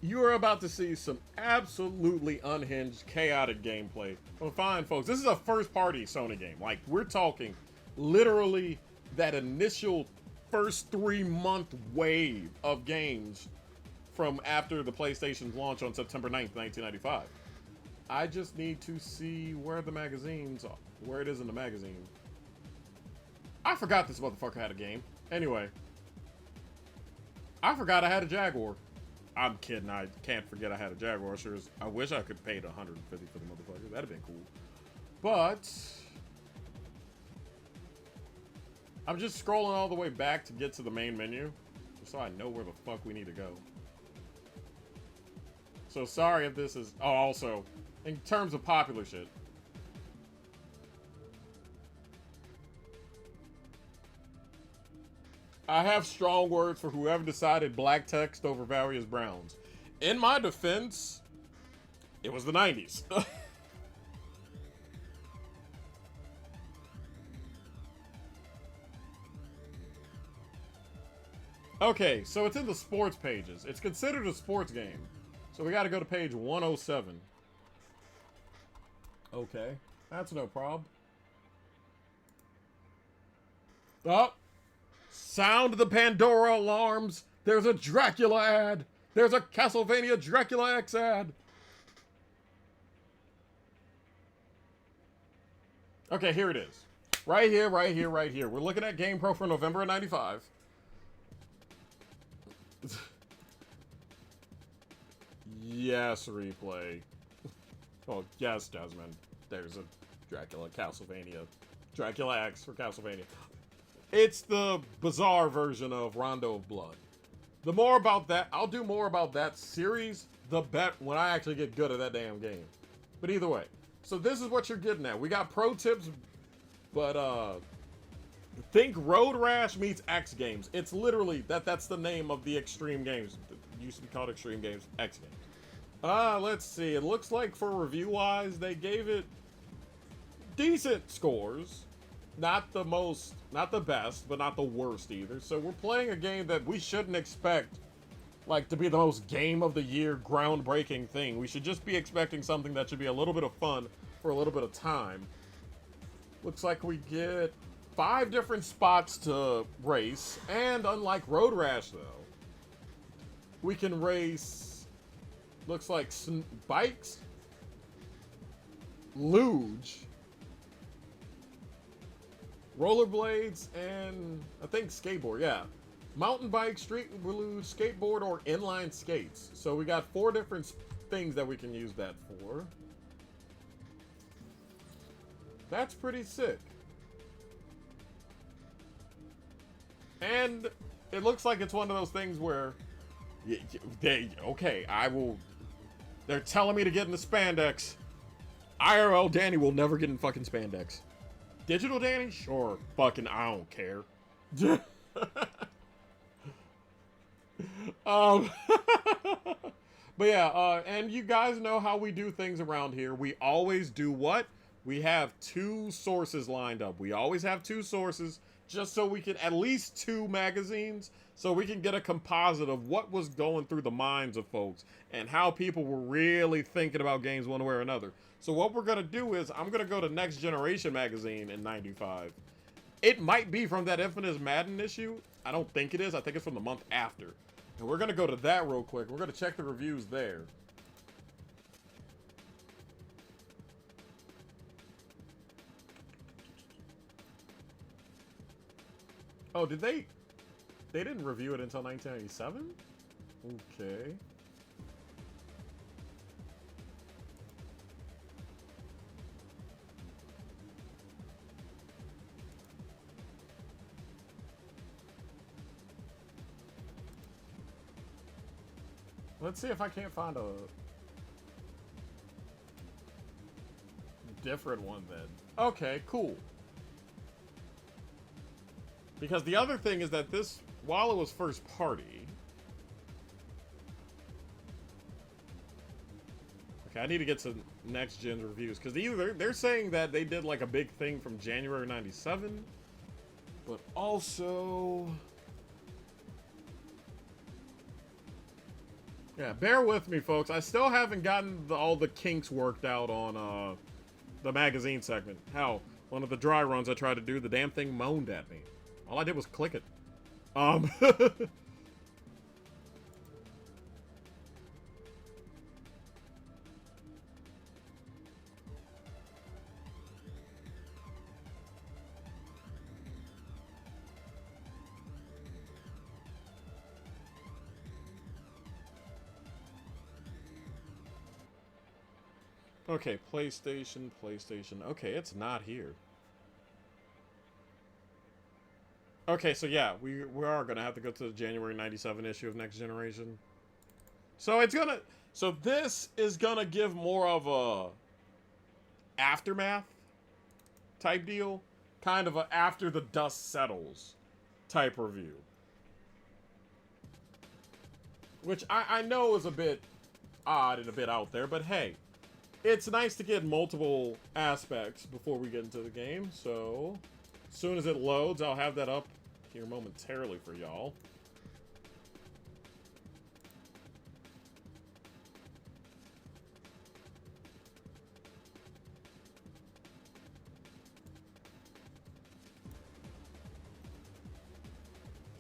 you are about to see some absolutely unhinged, chaotic gameplay from fine folks. This is a first-party Sony game. Like, we're talking literally that initial first 3-month wave of games from after the PlayStation's launch on September 9th, 1995. I just need to see where the magazines are, where it is in the magazine. I forgot this motherfucker had a game. Anyway, I forgot I had a Jaguar. I'm kidding. I can't forget I had a Jaguar. Sure, I wish I could pay the $150 for the motherfucker. That'd have been cool. But I'm just scrolling all the way back to get to the main menu, just so I know where the fuck we need to go. So sorry if this is. Oh, also, in terms of popular shit. I have strong words for whoever decided black text over various browns. In my defense, it was the 90s. Okay, so it's in the sports pages. It's considered a sports game. So we gotta go to page 107. Okay, that's no problem. Oh! Sound the Pandora alarms! There's a Dracula ad! There's a Castlevania Dracula X ad! Okay, here it is. Right here, right here, right here. We're looking at GamePro for November of 95. Yes, replay. Oh, yes, Desmond. There's a Dracula Castlevania. Dracula X for Castlevania. It's the bizarre version of Rondo of Blood. The more about that, I'll do more about that series, the bet when I actually get good at that damn game. But either way, so this is what you're getting at. We got pro tips, but think Road Rash meets X Games. It's literally that's the name of the Extreme Games. It used to be called Extreme Games, X Games. Let's see. It looks like for review-wise, they gave it decent scores. Not the most, not the best, but not the worst either. So we're playing a game that we shouldn't expect, like, to be the most game of the year, groundbreaking thing. We should just be expecting something that should be a little bit of fun for a little bit of time. Looks like we get 5 different spots to race, and unlike Road Rash, though, we can race, looks like bikes, luge, rollerblades, and I think skateboard, yeah. Mountain bike, street luge, skateboard, or inline skates. So we got 4 different things that we can use that for. That's pretty sick. And it looks like it's one of those things where, okay, they're telling me to get in the spandex. IRL Danny will never get in fucking spandex. Digital Danny? Sure. Fucking, I don't care. But yeah, and you guys know how we do things around here. We always do what? We have 2 sources lined up. We always have 2 sources, just so we can, at least 2 magazines, so we can get a composite of what was going through the minds of folks and how people were really thinking about games one way or another. So what we're going to do is, I'm going to go to Next Generation magazine in 95. It might be from that Infamous Madden issue. I don't think it is. I think it's from the month after. And we're going to go to that real quick. We're going to check the reviews there. Oh, did they? They didn't review it until 1997? Okay. Let's see if I can't find a different one then. Okay, cool. Because the other thing is that this, while it was first party... Okay, I need to get to next gen reviews. Because they're saying that they did like a big thing from January 97. But also... Yeah, bear with me, folks. I still haven't gotten all the kinks worked out on the magazine segment. How, one of the dry runs I tried to do, the damn thing moaned at me. All I did was click it. Okay, PlayStation. Okay, it's not here. Okay, so yeah, we are gonna have to go to the January '97 issue of Next Generation. So it's gonna. So this is gonna give more of a aftermath type deal, kind of a after the dust settles type review, which I know is a bit odd and a bit out there, but hey, it's nice to get multiple aspects before we get into the game. So as soon as it loads, I'll have that up here momentarily for y'all.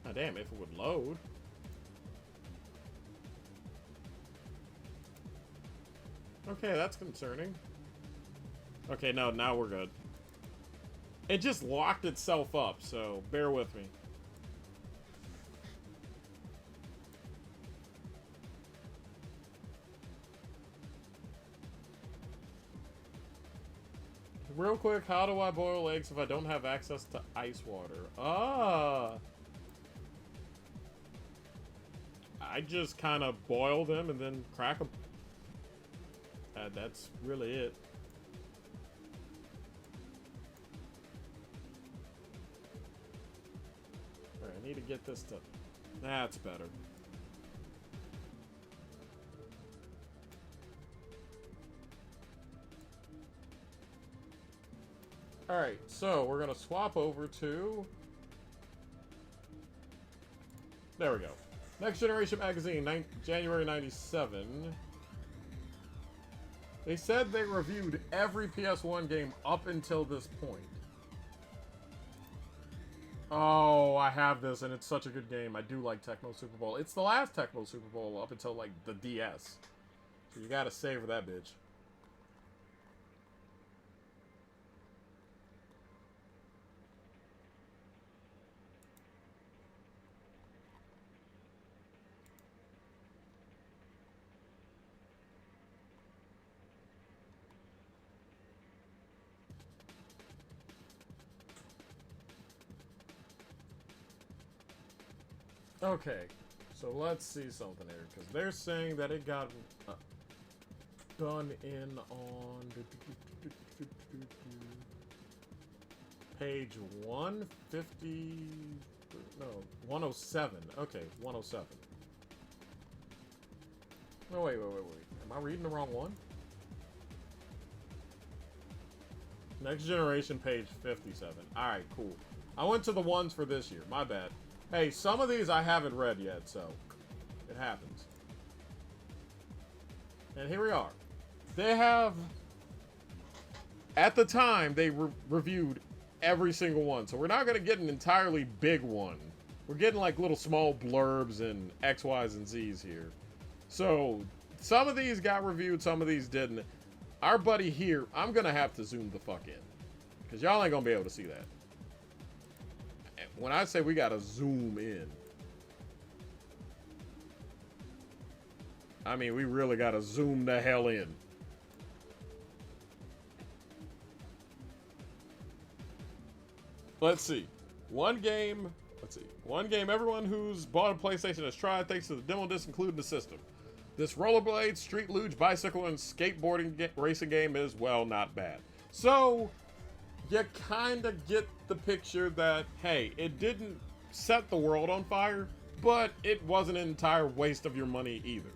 Ah, damn, if it would load. Okay, that's concerning. Okay, no, now we're good. It just locked itself up, so bear with me. Real quick, how do I boil eggs if I don't have access to ice water? Ah! I just kind of boil them and then crack them. That's really it. Alright, I need to get this to... That's better. Alright, so we're gonna swap over to... There we go. Next Generation Magazine, January 97. They said they reviewed every PS1 game up until this point. Oh, I have this, and it's such a good game. I do like Tecmo Super Bowl. It's the last Tecmo Super Bowl up until, like, the DS. So you gotta savor that bitch. Okay, so let's see something here, because they're saying that it got done in on page 150, no, 107. Okay, 107. No, wait. Am I reading the wrong one? Next Generation, page 57. Alright, cool. I went to the ones for this year. My bad. Hey, some of these I haven't read yet, so it happens. And here we are. They have, at the time, they reviewed every single one. So we're not going to get an entirely big one. We're getting like little small blurbs and X, Y's, and Z's here. So some of these got reviewed, some of these didn't. Our buddy here, I'm going to have to zoom the fuck in, because y'all ain't going to be able to see that. When I say we gotta zoom in, I mean we really gotta zoom the hell in. Let's see. One game everyone who's bought a PlayStation has tried thanks to the demo disc included in the system. This rollerblade, street luge, bicycle, and skateboarding racing game is, well, not bad. So you kind of get the picture that, hey, it didn't set the world on fire, but it wasn't an entire waste of your money either.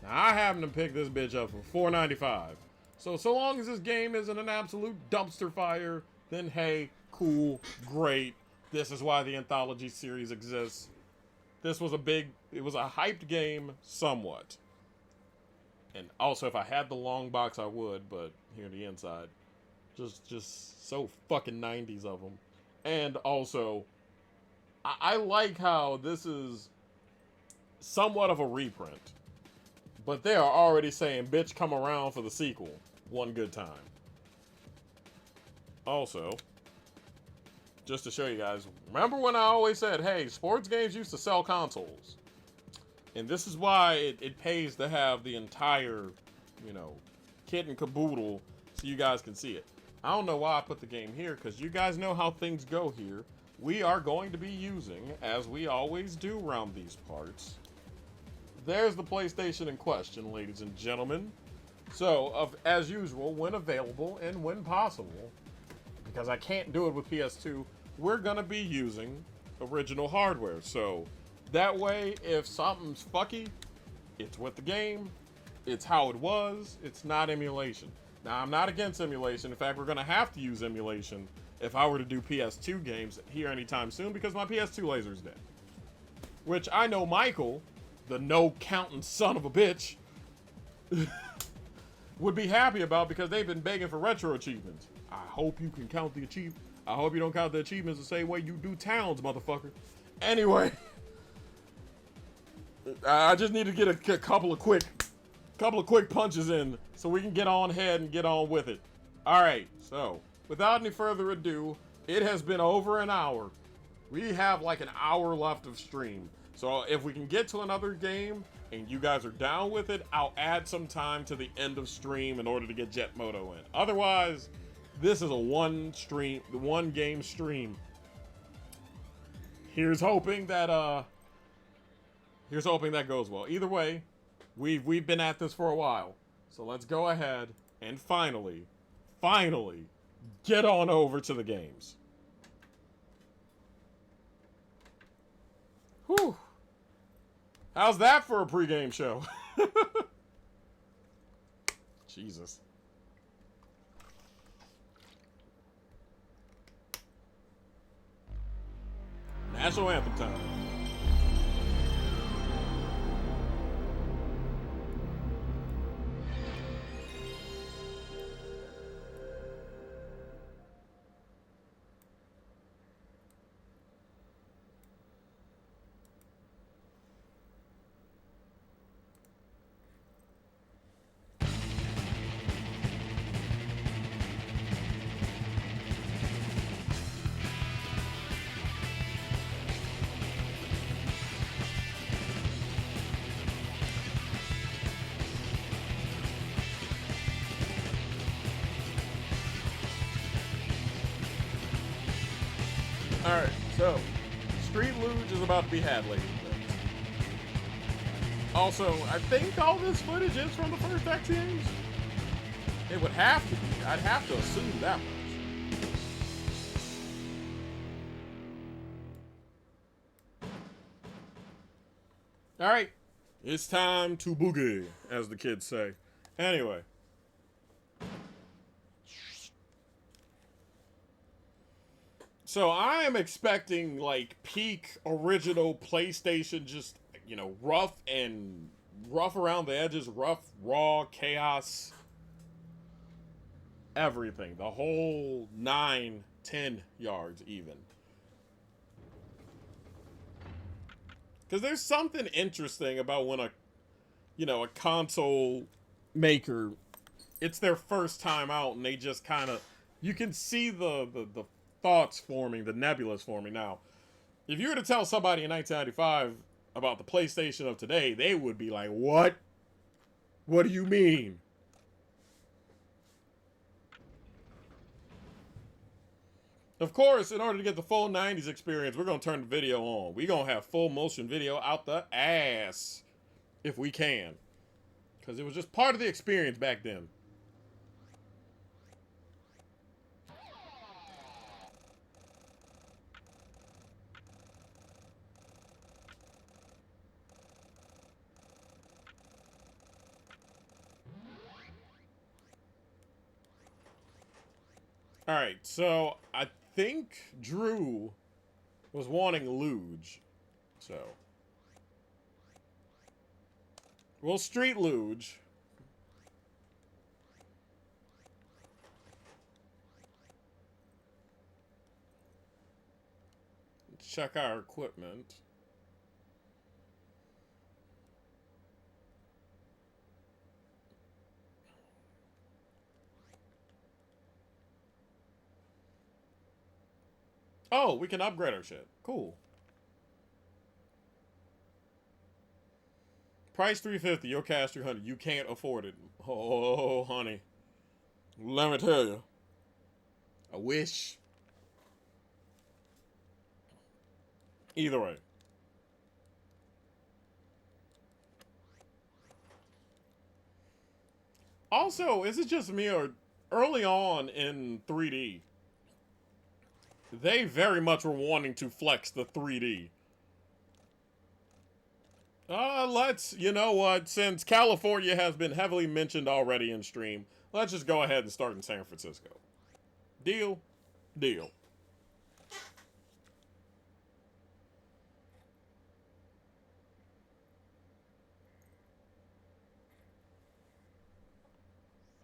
Now, I happen to pick this bitch up for $4.95. So long as this game isn't an absolute dumpster fire, then hey, cool, great. This is why the Anthology series exists. This was it was a hyped game, somewhat. And also, if I had the long box, I would, but here the inside. Just so fucking 90s of them. And also, I like how this is somewhat of a reprint. But they are already saying, bitch, come around for the sequel. One good time. Also, just to show you guys, remember when I always said, hey, sports games used to sell consoles. And this is why it pays to have the entire, kit and caboodle so you guys can see it. I don't know why I put the game here, because you guys know how things go here. We are going to be using, as we always do around these parts. There's the PlayStation in question, ladies and gentlemen. So, as usual, when available and when possible, because I can't do it with PS2, we're going to be using original hardware. So, that way, if something's fucky, it's with the game, it's how it was, it's not emulation. Now, I'm not against emulation. In fact, we're going to have to use emulation if I were to do PS2 games here anytime soon, because my PS2 laser's dead. Which I know Michael, the no-counting son of a bitch, would be happy about, because they've been begging for retro achievements. I hope you can count the achievements. I hope you don't count the achievements the same way you do towns, motherfucker. Anyway, I just need to get a couple of quick punches in so we can get on ahead and get on with it. All right, so without any further ado, it has been over an hour. We have like an hour left of stream. So if we can get to another game and you guys are down with it, I'll add some time to the end of stream in order to get Jet Moto in. Otherwise, this is a one game stream. Here's hoping that goes well. Either way, we've been at this for a while. So let's go ahead and finally get on over to the games. Whew. How's that for a pregame show? Jesus. National Anthem time. Alright, so Street Luge is about to be had, ladies and gentlemen. Also, I think all this footage is from the first X games. It would have to be. I'd have to assume that much. Alright, it's time to boogie, as the kids say. Anyway. So I am expecting like peak original PlayStation, just, you know, rough around the edges, rough, raw, chaos, everything. The whole 9, 10 yards even. Because there's something interesting about when a console maker, it's their first time out and they just kind of, you can see the thoughts forming, the nebulas forming. Now, if you were to tell somebody in 1995 about the PlayStation of today, they would be like, what? What do you mean? Of course, in order to get the full 90s experience, we're going to turn the video on. We're going to have full motion video out the ass if we can. Because it was just part of the experience back then. Alright, so I think Drew was wanting luge. So we'll street luge. Check our equipment. Oh, we can upgrade our shit. Cool. Price $350. Your cash $300. You can't afford it. Oh, honey. Let me tell you. I wish. Either way. Also, is it just me or early on in 3D, they very much were wanting to flex the 3D. You know what, since California has been heavily mentioned already in stream, let's just go ahead and start in San Francisco. Deal? Deal.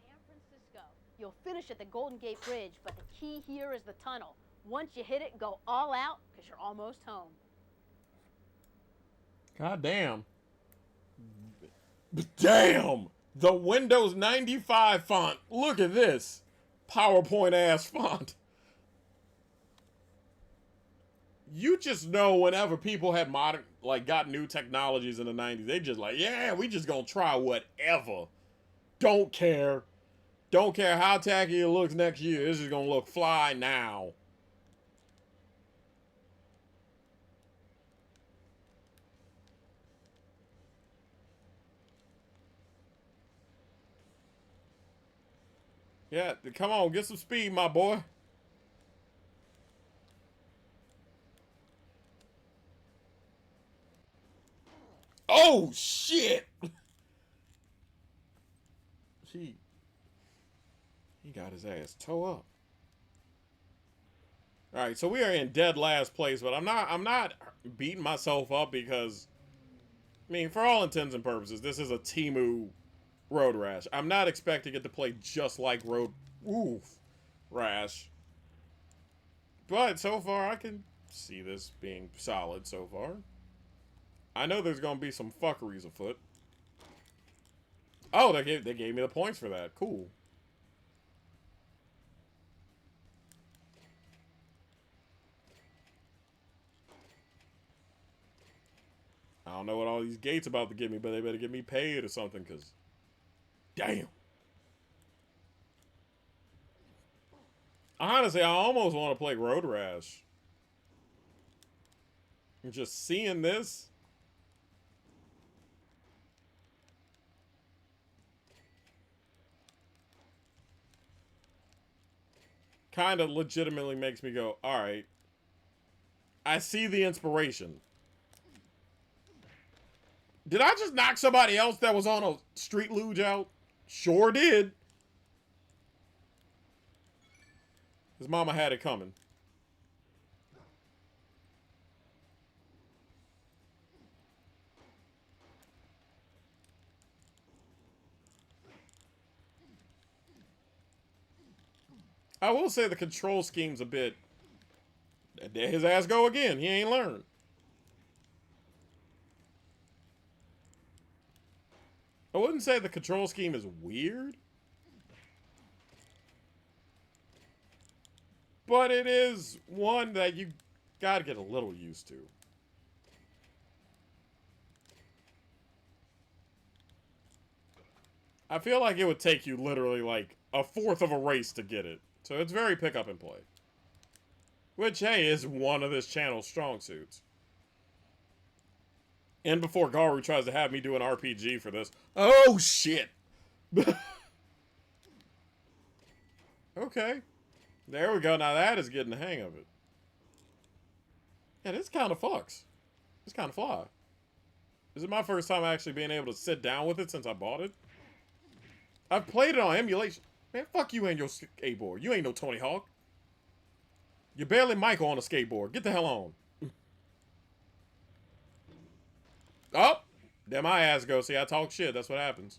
San Francisco. You'll finish at the Golden Gate Bridge, but the key here is the tunnel. Once you hit it, go all out, because you're almost home. God damn. Damn! The Windows 95 font. Look at this. PowerPoint ass font. You just know whenever people had got new technologies in the 90s, they just like, yeah, we just gonna try whatever. Don't care. Don't care how tacky it looks next year. This is gonna look fly now. Yeah, come on, get some speed, my boy. Oh, shit! He got his ass toe up. All right, so we are in dead last place, but I'm not beating myself up because, I mean, for all intents and purposes, this is a Temu Road Rash. I'm not expecting it to play just like Road Rash. But so far, I can see this being solid so far. I know there's going to be some fuckeries afoot. Oh, they gave me the points for that. Cool. I don't know what all these gates about to give me, but they better get me paid or something, because damn. Honestly, I almost want to play Road Rash. And just seeing this. Kind of legitimately makes me go, alright. I see the inspiration. Did I just knock somebody else that was on a street luge out? Sure did. His mama had it coming. I will say the control scheme's a bit... There his ass go again. He ain't learned. I wouldn't say the control scheme is weird. But it is one that you gotta get a little used to. I feel like it would take you literally like a fourth of a race to get it. So it's very pick up and play. Which, hey, is one of this channel's strong suits. And before Garu tries to have me do an RPG for this. Oh, shit! Okay. There we go. Now that is getting the hang of it. Yeah, this kind of fucks. It's kind of fly. This is my first time actually being able to sit down with it since I bought it. I've played it on emulation. Man, fuck you and your skateboard. You ain't no Tony Hawk. You're barely Michael on a skateboard. Get the hell on. Oh! There my ass goes. See, I talk shit. That's what happens.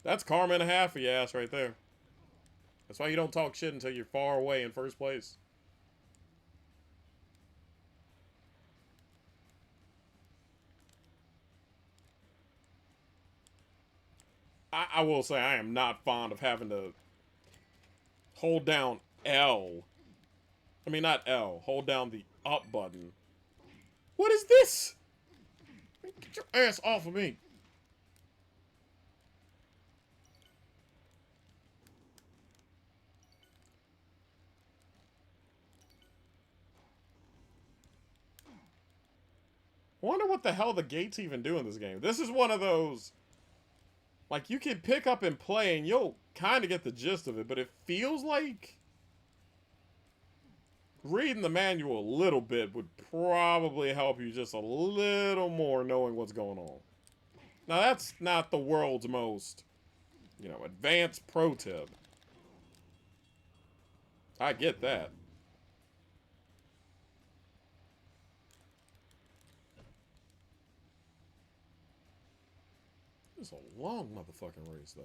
That's karma and a half for your ass right there. That's why you don't talk shit until you're far away in first place. I will say I am not fond of having to hold down L. I mean, not L. Hold down the up button. What is this? Get your ass off of me. I wonder what the hell the gates even do in this game. This is one of those, like, you can pick up and play and you'll kind of get the gist of it, but it feels like reading the manual a little bit would probably help you just a little more knowing what's going on. Now, that's not the world's most, you know, advanced pro tip. I get that. It's a long motherfucking race, though.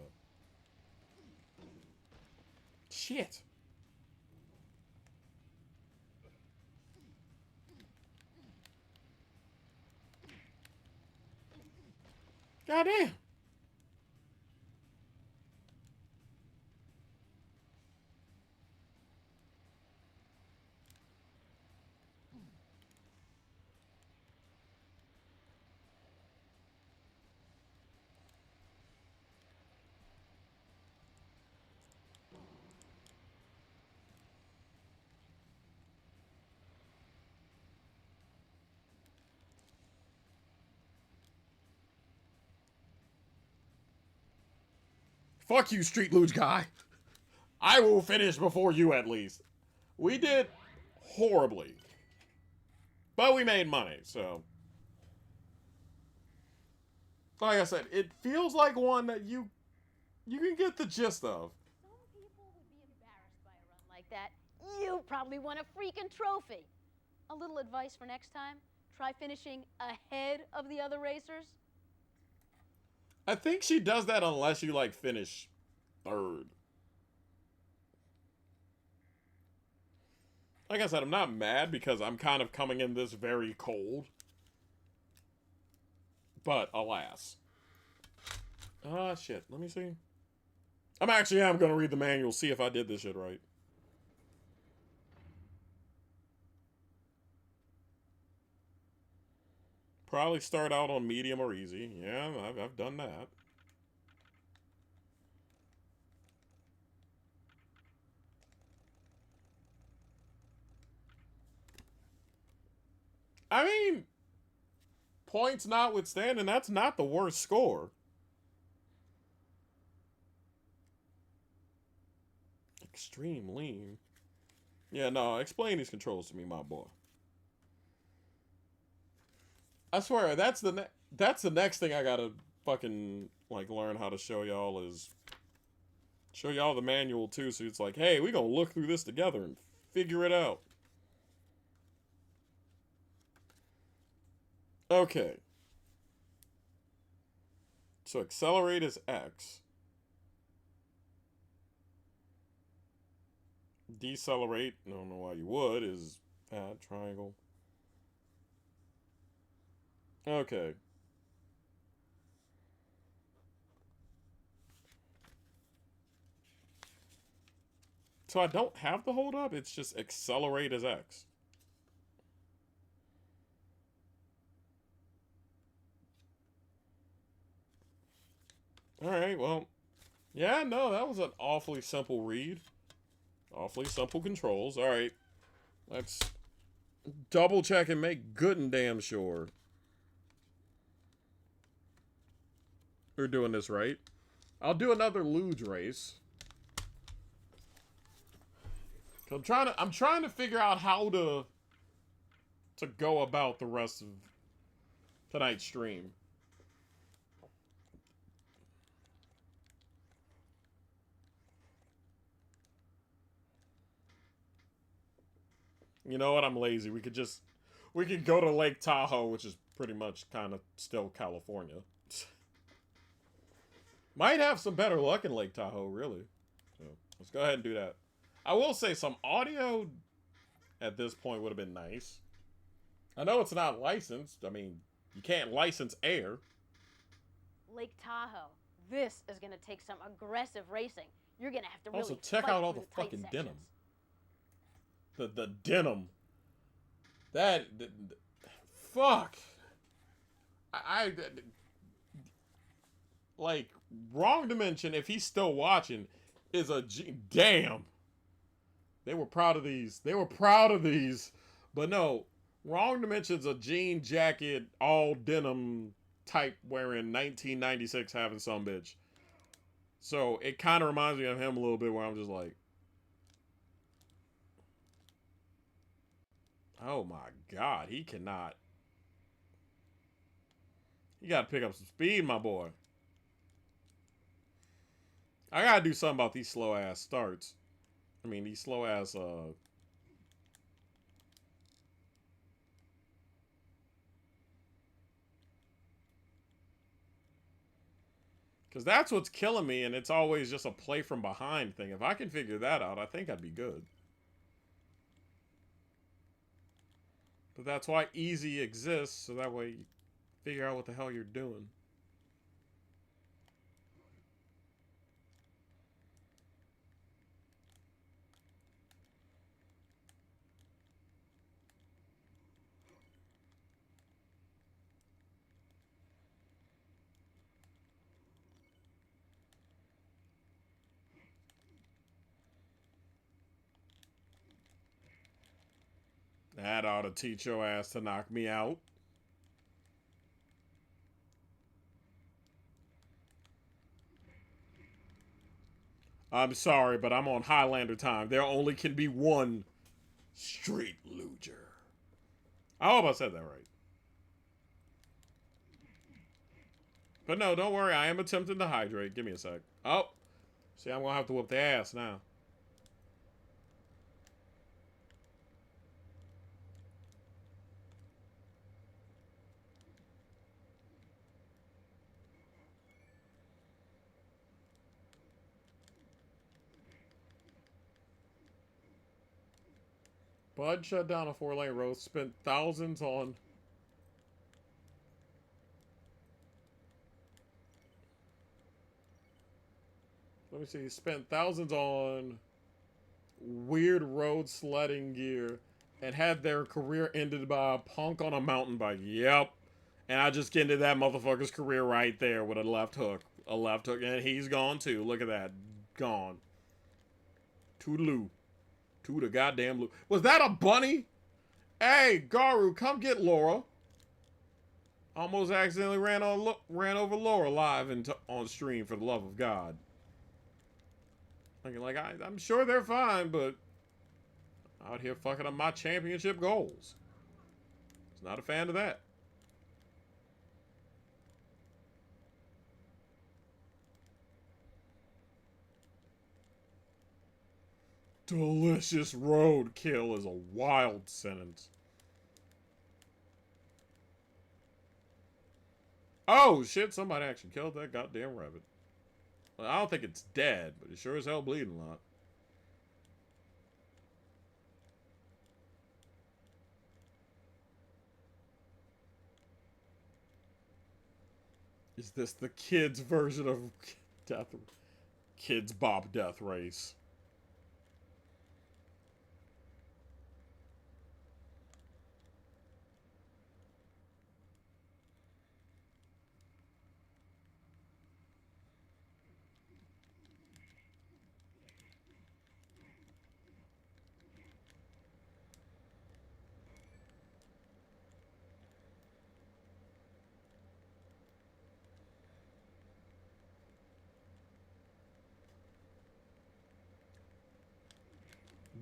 Shit. Goddamn. Fuck you, Street Luge guy. I will finish before you, at least. We did horribly. But we made money, so. Like I said, it feels like one that you can get the gist of. Some people would be embarrassed by a run like that. You probably won a freaking trophy. A little advice for next time. Try finishing ahead of the other racers. I think she does that unless you, like, finish third. Like I said, I'm not mad because I'm kind of coming in this very cold. But, alas. Ah, shit. Let me see. I'm going to read the manual, see if I did this shit right. Probably start out on medium or easy. Yeah, I've done that. I mean, points notwithstanding, that's not the worst score. Extreme lean. Yeah, no, explain these controls to me, my boy. I swear, that's the next thing I gotta fucking, like, learn how to show y'all is show y'all the manual too, so it's like, hey, we gonna look through this together and figure it out. Okay. So accelerate is X. Decelerate, I don't know why you would, is triangle. Okay. So I don't have to hold up, it's just accelerate as X. Alright, well. Yeah, no, that was an awfully simple read. Awfully simple controls. Alright. Let's double check and make good and damn sure we're doing this right. I'll do another luge race. I'm trying to figure out how to go about the rest of tonight's stream. You know what? I'm lazy. We could go to Lake Tahoe, which is pretty much kind of still California. Might have some better luck in Lake Tahoe, really. So let's go ahead and do that. I will say some audio at this point would have been nice. I know it's not licensed. I mean, you can't license air. Lake Tahoe. This is going to take some aggressive racing. You're going to have to really Also, check fight out all through the tight fucking sections. denim. The denim. Fuck. I like Wrong Dimension. If he's still watching, is a damn. They were proud of these. They were proud of these, but no. Wrong Dimension's a jean jacket, all denim type wearing 1996 having some bitch. So it kind of reminds me of him a little bit, where I'm just like, oh my god, he cannot. You got to pick up some speed, my boy. I got to do something about these slow ass starts. I mean, these slow ass, because that's what's killing me, and it's always just a play from behind thing. If I can figure that out, I think I'd be good. But that's why easy exists, so that way you figure out what the hell you're doing. That ought to teach your ass to knock me out. I'm sorry, but I'm on Highlander time. There only can be one street luger. I hope I said that right. But no, don't worry. I am attempting to hydrate. Give me a sec. Oh. See, I'm going to have to whoop the ass now. Bud shut down a 4-lane road, spent thousands on... Let me see, he spent thousands on weird road sledding gear and had their career ended by a punk on a mountain bike. Yep. And I just ended that motherfucker's career right there with a left hook. A left hook. And he's gone too. Look at that. Gone. Toodaloo. To the goddamn loo. Was that a bunny? Hey, Garu, come get Laura. Almost accidentally ran over Laura live and on stream, for the love of God. Like I'm sure they're fine, but out here fucking up my championship goals. Was not a fan of that. Delicious roadkill is a wild sentence. Oh shit, somebody actually killed that goddamn rabbit. Well, I don't think it's dead, but it's sure as hell bleeding a lot. Is this the kids' version of death? Kids Bop Death Race.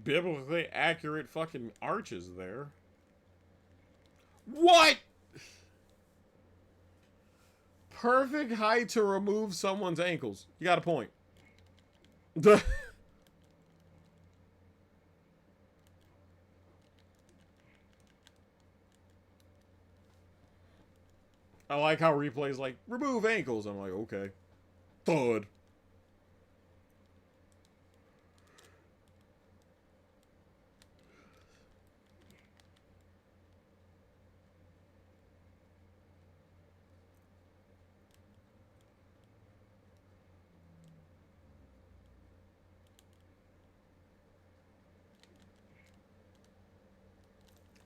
Biblically accurate fucking arches there. What? Perfect height to remove someone's ankles. You got a point. I like how replays like, remove ankles. I'm like, okay. Thud.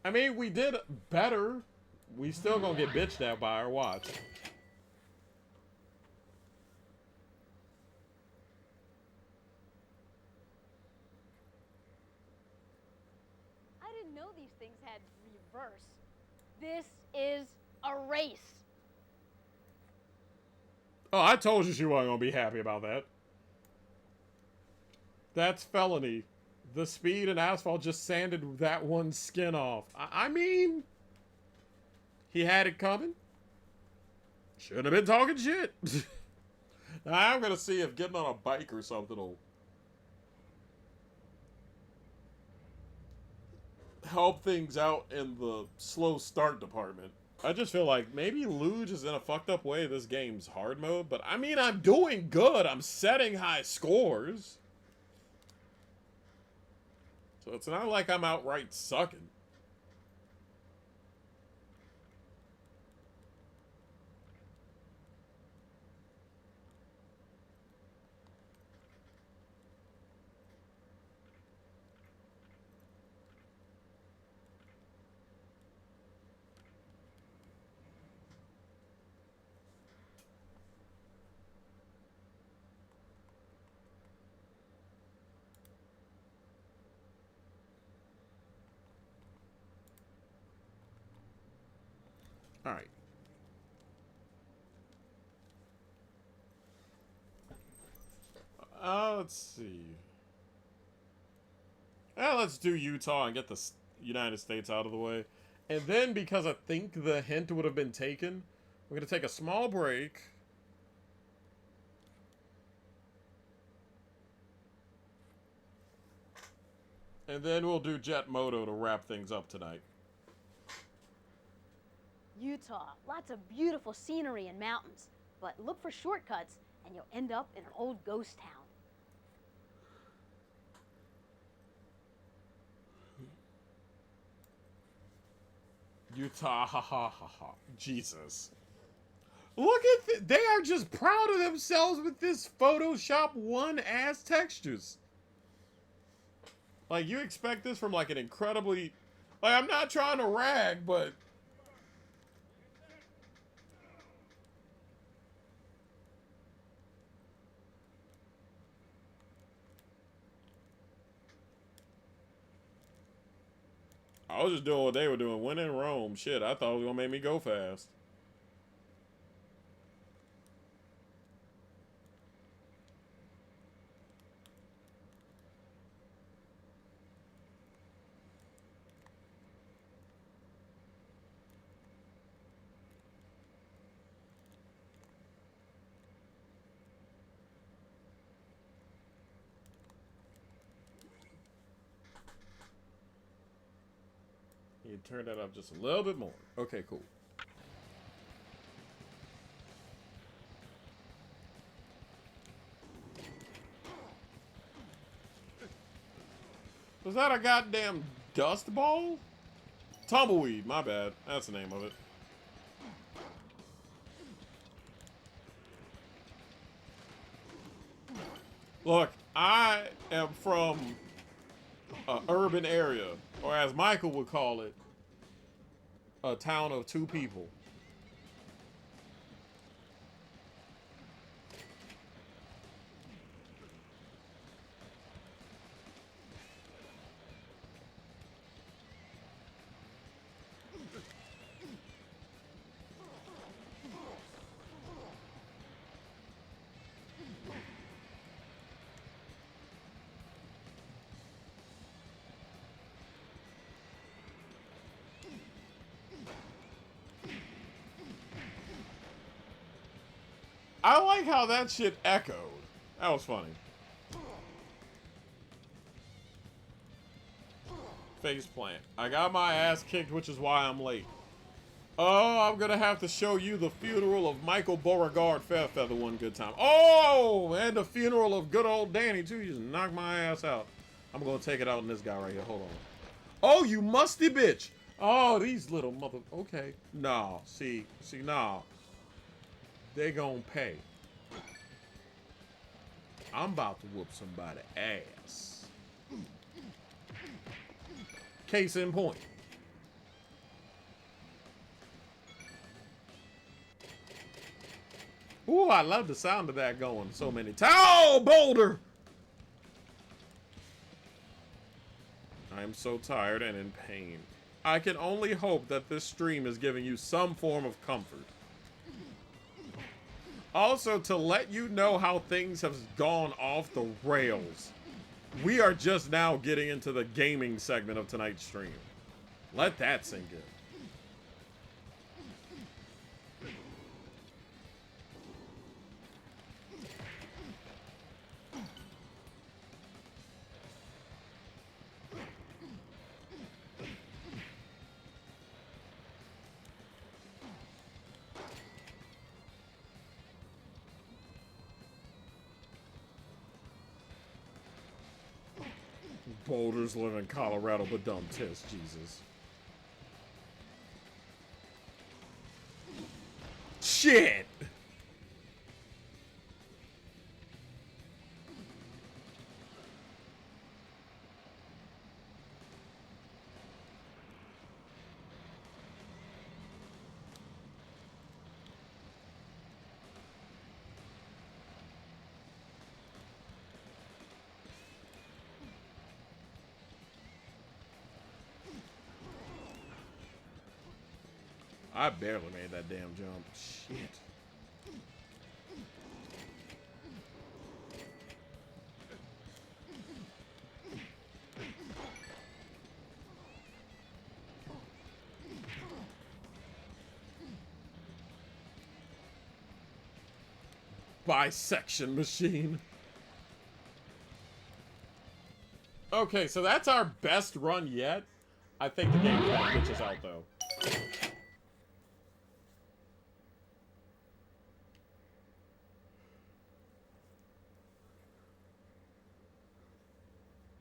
I mean, we did better We still gonna get bitched at by her. Watch. I didn't know these things had reverse. This is a race. Oh, I told you she wasn't gonna be happy about that. That's felony. The speed and asphalt just sanded that one's skin off. I mean, he had it coming. Shouldn't have been talking shit. I'm gonna see if getting on a bike or something will help things out in the slow start department. I just feel like maybe Luge is in a fucked up way this game's hard mode, but I mean, I'm doing good. I'm setting high scores. So it's not like I'm outright sucking. All right. Let's see. Let's do Utah and get the United States out of the way. And then, because I think the hint would have been taken, we're going to take a small break. And then we'll do Jet Moto to wrap things up tonight. Utah, lots of beautiful scenery and mountains. But look for shortcuts and you'll end up in an old ghost town. Utah, ha ha ha ha. Jesus. Look at they are just proud of themselves with this Photoshop 1 ass textures. Like, you expect this from, like, an incredibly... Like, I'm not trying to rag, but... I was just doing what they were doing. When in Rome. Shit, I thought it was gonna make me go fast. You turn that up just a little bit more. Okay, cool. Was that a goddamn dust ball? Tumbleweed, my bad. That's the name of it. Look, I am from an urban area, or as Michael would call it, a town of 2 people. I like how that shit echoed. That was funny. Face plant. I got my ass kicked, which is why I'm late. Oh, I'm gonna have to show you the funeral of Michael Beauregard Fairfeather one good time. Oh, and the funeral of good old Danny, too. You just knocked my ass out. I'm gonna take it out on this guy right here. Hold on. Oh, you musty bitch. Oh, these little mother... Okay. Nah, see, nah. They gonna pay. I'm about to whoop somebody's ass. Case in point. Oh, I love the sound of that going so many times. Oh, boulder! I am so tired and in pain. I can only hope that this stream is giving you some form of comfort. Also, to let you know how things have gone off the rails, we are just now getting into the gaming segment of tonight's stream. Let that sink in. Boulders live in Colorado, but don't test Jesus. Shit! I barely made that damn jump. Shit. Bisection machine. Okay, so that's our best run yet. I think the game kind of glitches out though.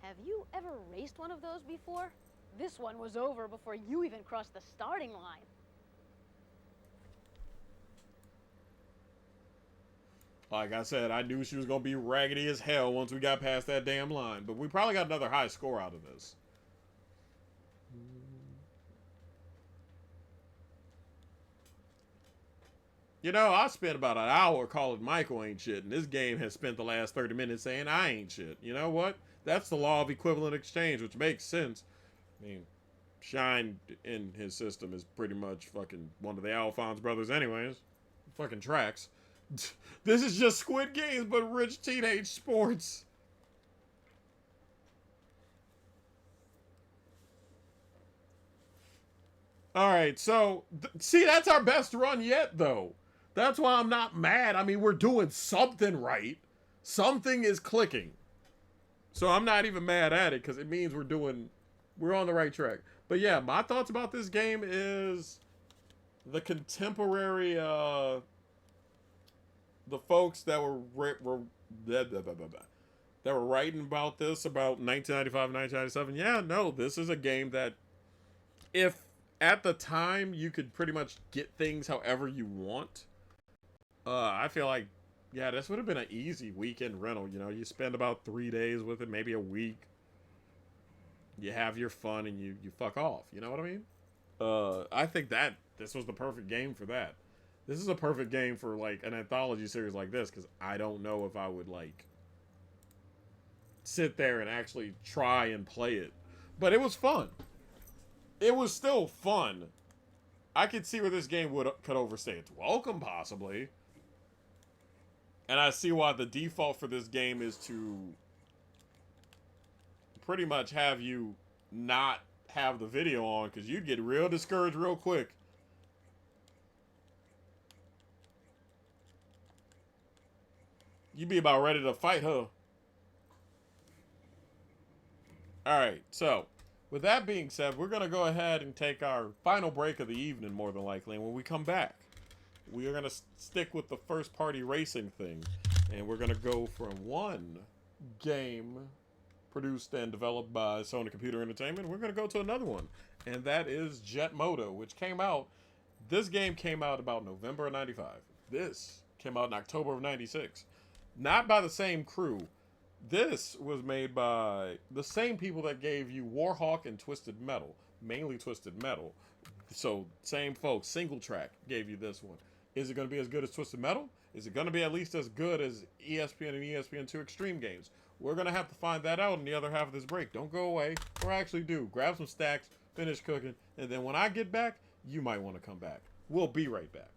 Have you ever raced one of those before? This one was over before you even crossed the starting line. Like I said, I knew she was going to be raggedy as hell once we got past that damn line. But we probably got another high score out of this. You know, I spent about an hour calling Michael ain't shit, and this game has spent the last 30 minutes saying I ain't shit. You know what? That's the law of equivalent exchange, which makes sense. I mean, Shine in his system is pretty much fucking one of the Alphonse brothers anyways. Fucking tracks. This is just Squid Games, but rich teenage sports. Alright, so, see, that's our best run yet, though. That's why I'm not mad. I mean, we're doing something right. Something is clicking. So I'm not even mad at it, because it means we're on the right track. But yeah, my thoughts about this game is the contemporary, the folks that were writing about this about 1995, 1997. Yeah, no, this is a game that if at the time you could pretty much get things however you want, I feel like, yeah, this would have been an easy weekend rental. You know, you spend about 3 days with it, maybe a week. You have your fun and you fuck off. You know what I mean? I think that this was the perfect game for that. This is a perfect game for, like, an anthology series like this, because I don't know if I would, like, sit there and actually try and play it. But it was fun. It was still fun. I could see where this game could overstay its welcome, possibly. And I see why the default for this game is to pretty much have you not have the video on, because you'd get real discouraged real quick. You'd be about ready to fight her. Alright, so with that being said, we're going to go ahead and take our final break of the evening, more than likely. And when we come back, we are going to stick with the first party racing thing. And we're going to go from one game produced and developed by Sony Computer Entertainment. We're going to go to another one. And that is Jet Moto, which came out. This game came out about November of 95. This came out in October of 96. Not by the same crew. This was made by the same people that gave you Warhawk and Twisted Metal. Mainly Twisted Metal. So, same folks. Single Track gave you this one. Is it going to be as good as Twisted Metal? Is it going to be at least as good as ESPN and ESPN2 Extreme games? We're going to have to find that out in the other half of this break. Don't go away, or actually do. Grab some stacks, finish cooking, and then when I get back, you might want to come back. We'll be right back.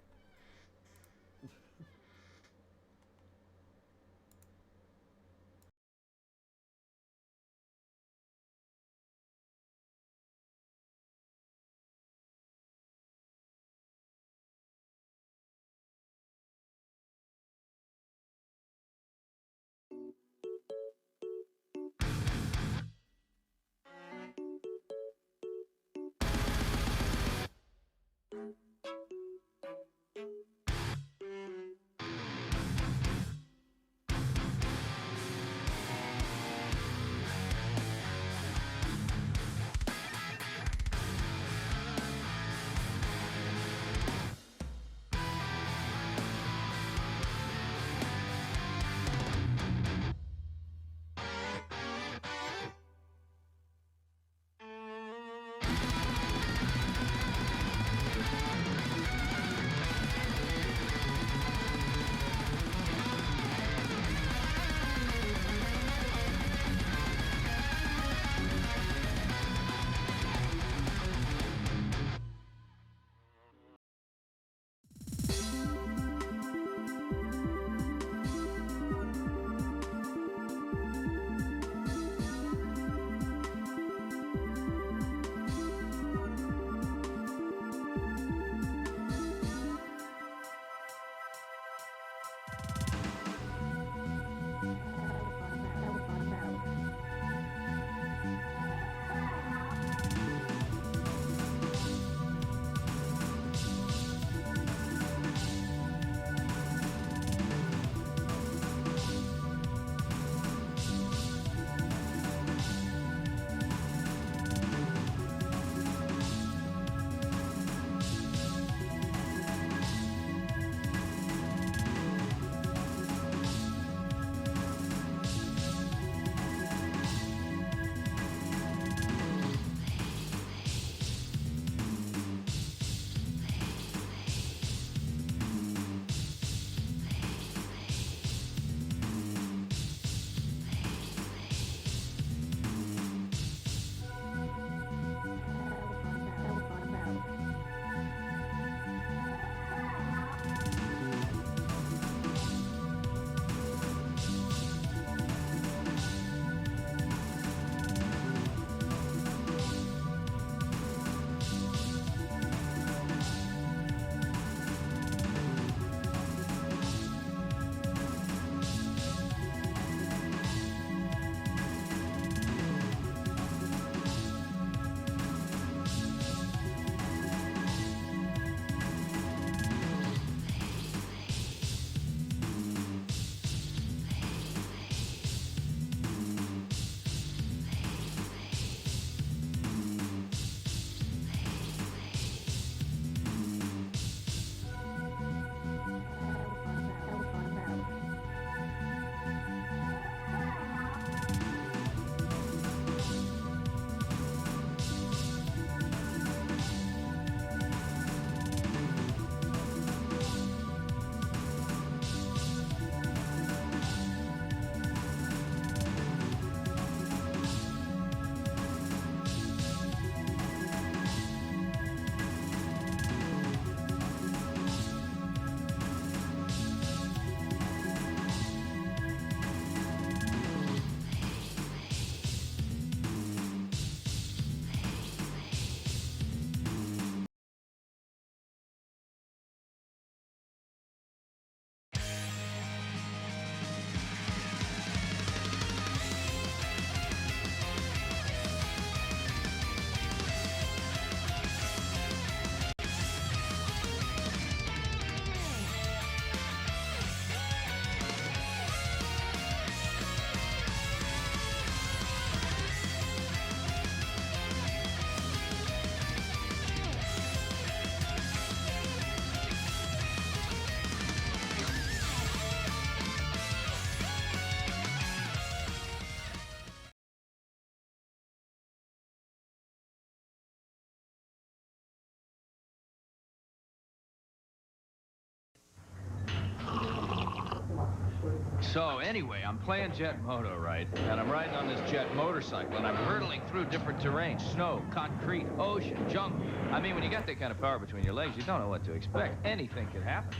So anyway, I'm playing jet moto, right? And I'm riding on this jet motorcycle, and I'm hurtling through different terrain: snow, concrete, ocean, jungle. I mean, when you got that kind of power between your legs, you don't know what to expect. Anything could happen.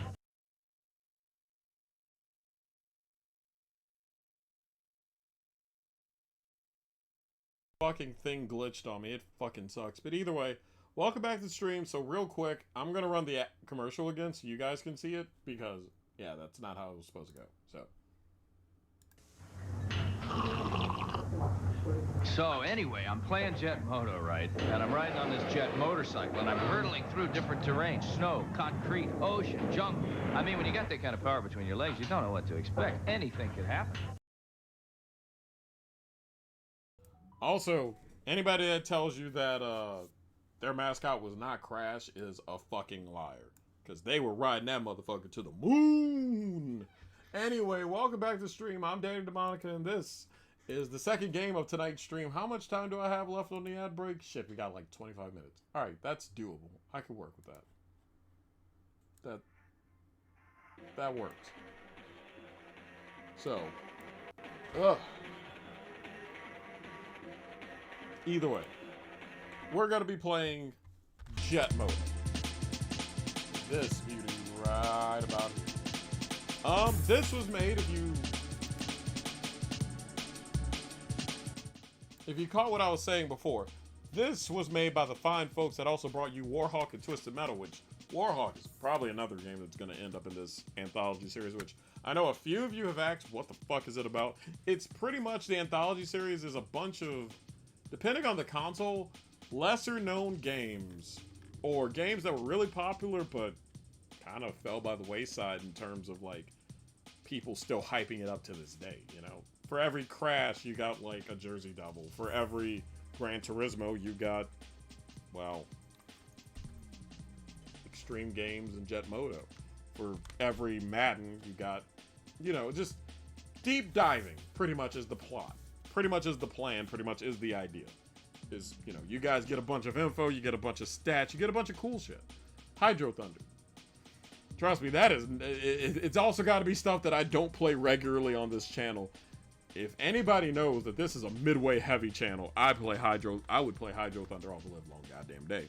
Fucking thing glitched on me. It fucking sucks. But either way, welcome back to the stream. So real quick, I'm gonna run the commercial again so you guys can see it, because yeah, that's not how it was supposed to go. So anyway, I'm playing jet moto, right? And I'm riding on this jet motorcycle, and I'm hurtling through different terrain: snow, concrete, ocean, jungle. I mean, when you got that kind of power between your legs, you don't know what to expect. Anything could happen. Also, anybody that tells you that their mascot was not Crash is a fucking liar, because they were riding that motherfucker to the moon. Anyway, welcome back to the stream. I'm Danny DeMonica, and this is the second game of tonight's stream. How much time do I have left on the ad break? Shit, we got like 25 minutes. All right, that's doable. I can work with that. That works. So, either way, we're gonna be playing jet mode. This beauty right about here. This was made, if you caught what I was saying before, this was made by the fine folks that also brought you Warhawk and Twisted Metal, which Warhawk is probably another game that's going to end up in this Anthology series, which I know a few of you have asked, what the fuck is it about? It's pretty much, the Anthology series is a bunch of, depending on the console, lesser known games, or games that were really popular but kind of fell by the wayside in terms of like people still hyping it up to this day, you know? For every Crash, you got like a Jersey Double. For every Gran Turismo, you got, well, Extreme Games and Jet Moto. For every Madden, you got, you know, just deep diving pretty much is the plot. Pretty much is the plan, pretty much is the idea. Is, you know, you guys get a bunch of info, you get a bunch of stats, you get a bunch of cool shit. Hydro Thunder. Trust me, that is, it's also got to be stuff that I don't play regularly on this channel. If anybody knows that this is a midway heavy channel, I would play Hydro Thunder all the live long goddamn day.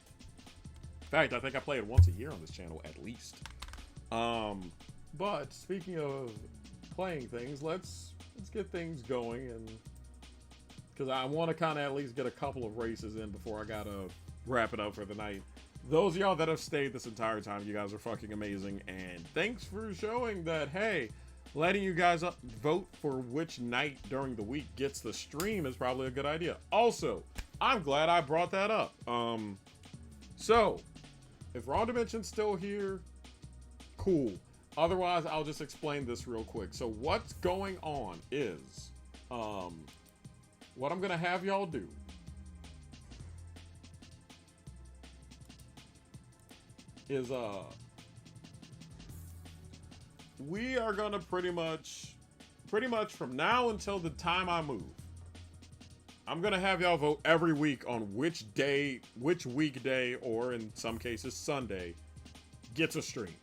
In fact, I think I play it once a year on this channel at least. But speaking of playing things, let's get things going, and because I want to kind of at least get a couple of races in before I gotta wrap it up for the night. Those of y'all that have stayed this entire time, you guys are fucking amazing, and thanks for showing that, hey, letting you guys vote for which night during the week gets the stream is probably a good idea. Also, I'm glad I brought that up. So, if Raw Dimension's still here, cool. Otherwise, I'll just explain this real quick. So what's going on is, what I'm gonna have y'all do is, we are gonna pretty much from now until the time I move, I'm gonna have y'all vote every week on which day, which weekday, or in some cases Sunday, gets a stream.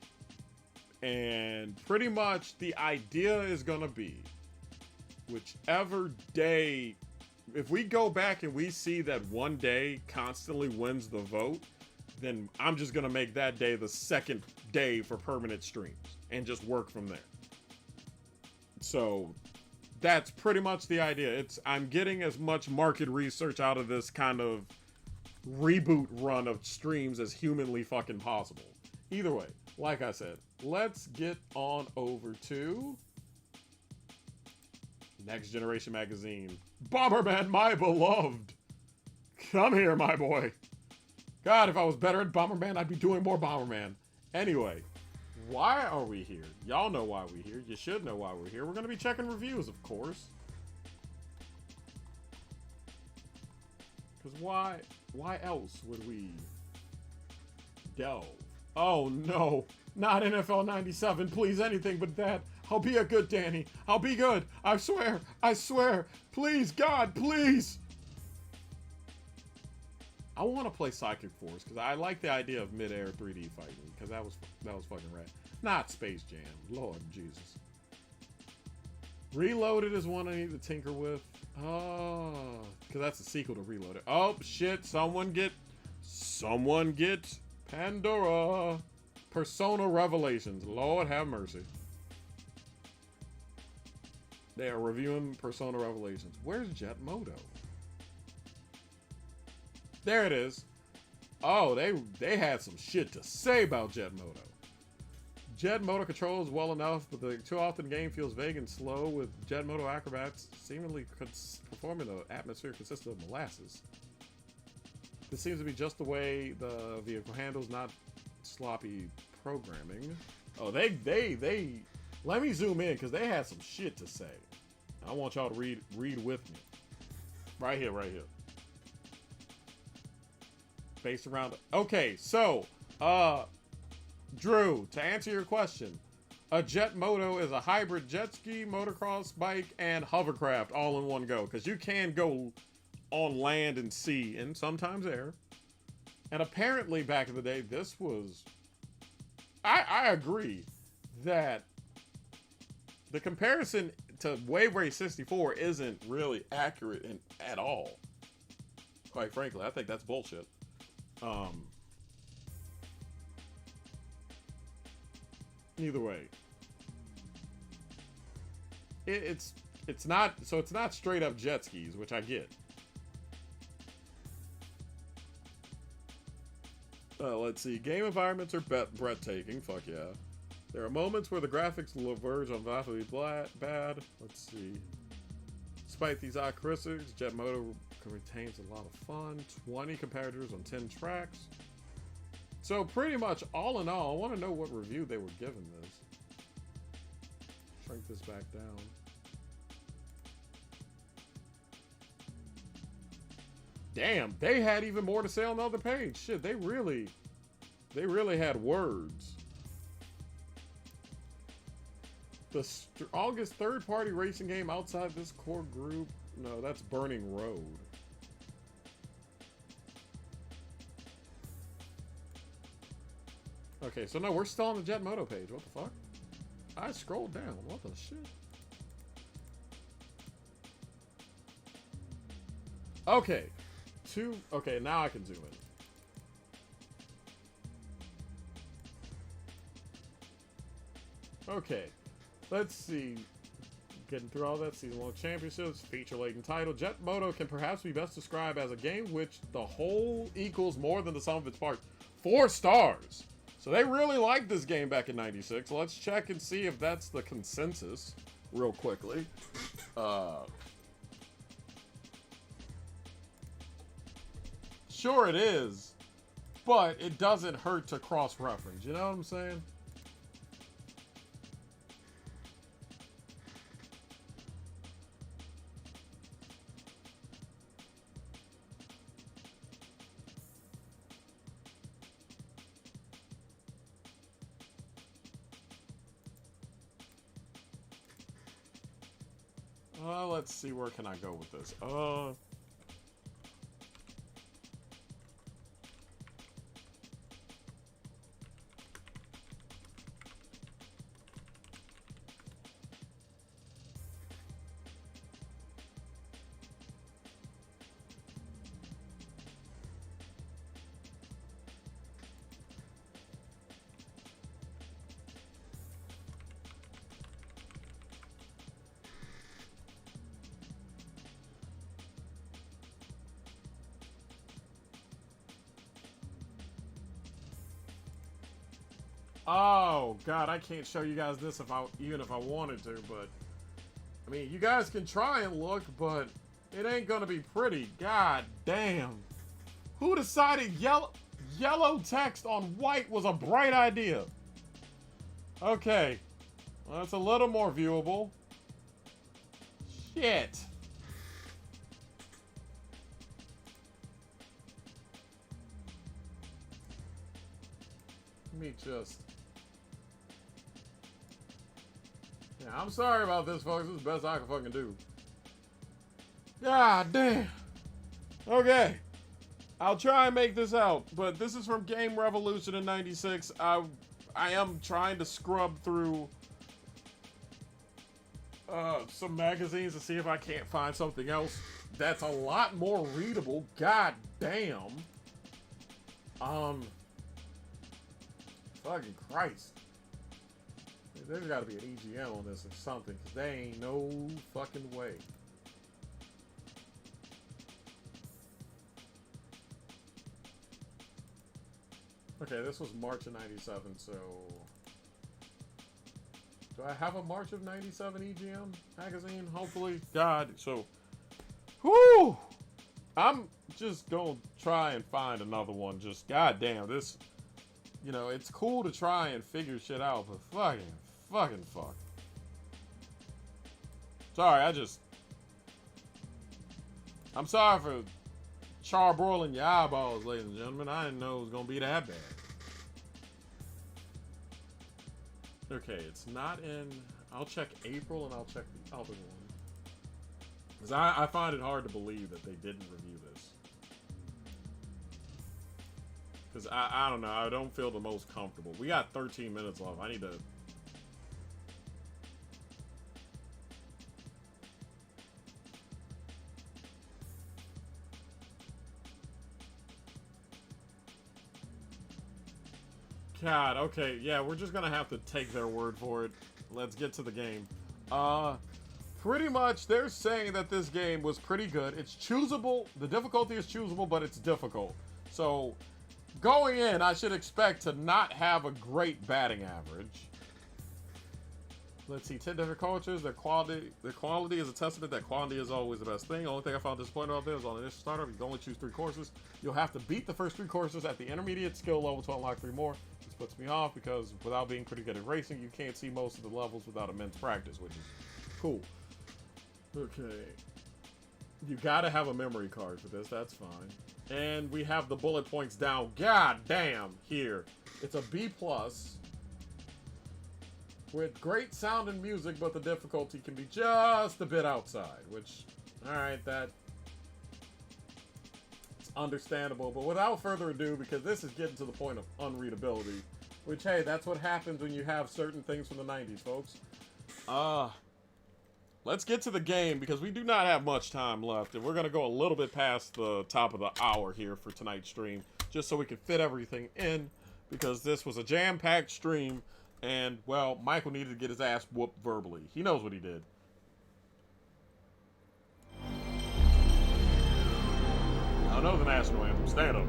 And pretty much the idea is gonna be, whichever day, if we go back and we see that one day constantly wins the vote, then I'm just gonna make that day the second day for permanent streams and just work from there. So that's pretty much the idea. I'm getting as much market research out of this kind of reboot run of streams as humanly fucking possible. Either way, like I said, let's get on over to Next Generation Magazine. Bomberman, my beloved. Come here, my boy. God, if I was better at Bomberman, I'd be doing more Bomberman. Anyway, why are we here? Y'all know why we're here. You should know why we're here. We're going to be checking reviews, of course. Because why else would we delve? Oh no, not NFL 97. Please, anything but that. I'll be a good Danny. I'll be good. I swear. I swear. Please, God, please. I want to play Psychic Force because I like the idea of mid-air 3D fighting, because that was fucking rad. Not Space Jam. Lord Jesus. Reloaded is one I need to tinker with. Oh, because that's a sequel to Reloaded. Oh, shit. Someone get Pandora. Persona Revelations. Lord have mercy. They are reviewing Persona Revelations. Where's Jet Moto? There it is. Oh, they had some shit to say about Jet Moto. Jet Moto controls well enough, but too often the game feels vague and slow, with Jet Moto acrobats seemingly performing the atmosphere consistent of molasses. This seems to be just the way the vehicle handles, not sloppy programming. Oh, they let me zoom in because they had some shit to say. I want y'all to read with me. Right here. Based around. Okay, so Drew, to answer your question, a Jet Moto is a hybrid jet ski, motocross bike, and hovercraft all in one go. Because you can go on land and sea, and sometimes air. And apparently, back in the day, this was... I agree that the comparison to Wave Race 64 isn't really accurate at all. Quite frankly, I think that's bullshit. Either way, it's not straight up jet skis, which I get. Let's see. Game environments are breathtaking. Fuck yeah. There are moments where the graphics will verge on vastly bad. Let's see. Despite these odd criticisms, Jet Moto retains a lot of fun. 20 comparators on 10 tracks. So pretty much, all in all, I want to know what review they were giving this. Shrink this back down. Damn, they had even more to say on the other page. Shit, they really had words. The August third-party racing game outside this core group. No, that's Burning Road. Okay, so no, we're still on the Jet Moto page. What the fuck? I scrolled down. What the shit? Okay. Okay, now I can zoom in. Okay. Let's see. Getting through all that, season long championships, feature-laden title. Jet Moto can perhaps be best described as a game which the whole equals more than the sum of its parts. 4 stars. So they really liked this game back in '96. Let's check and see if that's the consensus real quickly. Sure it is, but it doesn't hurt to cross-reference. You know what I'm saying? Let's see, where can I go with this? Oh God, I can't show you guys this even if I wanted to, but I mean, you guys can try and look, but it ain't gonna be pretty. God damn. Who decided yellow text on white was a bright idea? Okay. Well, that's a little more viewable. Shit. Let me just... Yeah, I'm sorry about this, folks. This is the best I can fucking do. God damn. Okay. I'll try and make this out, but this is from Game Revolution in '96. I am trying to scrub through some magazines to see if I can't find something else that's a lot more readable. God damn. Fucking Christ. There's got to be an EGM on this or something, because there ain't no fucking way. Okay, this was March of 97, so... Do I have a March of 97 EGM magazine? Hopefully. God, so... Whew! I'm just gonna try and find another one. Just, goddamn, this... You know, it's cool to try and figure shit out, but fucking fuck. Sorry, I'm sorry for charbroiling your eyeballs, ladies and gentlemen. I didn't know it was gonna be that bad. Okay, it's not in... I'll check April and I'll check the other one. Because I find it hard to believe that they didn't review this. Because I don't know, I don't feel the most comfortable. We got 13 minutes left. I need to... God, okay, yeah, we're just gonna have to take their word for it. Let's get to the game. Pretty much, they're saying that this game was pretty good. It's choosable. The difficulty is choosable, but it's difficult. So, going in, I should expect to not have a great batting average. Let's see, 10 different cultures. Their quality is a testament that quality is always the best thing. The only thing I found disappointing about this is on the initial startup, you can only choose 3 courses. You'll have to beat the first 3 courses at the intermediate skill level to unlock 3 more. This puts me off because without being pretty good at racing, you can't see most of the levels without immense practice, which is cool. Okay. You gotta have a memory card for this, that's fine. And we have the bullet points down. God damn, here. It's a B+. With great sound and music, but the difficulty can be just a bit outside, which, alright, that's understandable. But without further ado, because this is getting to the point of unreadability, which, hey, that's what happens when you have certain things from the 90s, folks. Let's get to the game, because we do not have much time left, and we're going to go a little bit past the top of the hour here for tonight's stream, just so we can fit everything in, because this was a jam-packed stream. And, well, Michael needed to get his ass whooped verbally. He knows what he did. I don't know the national anthem. Stand up.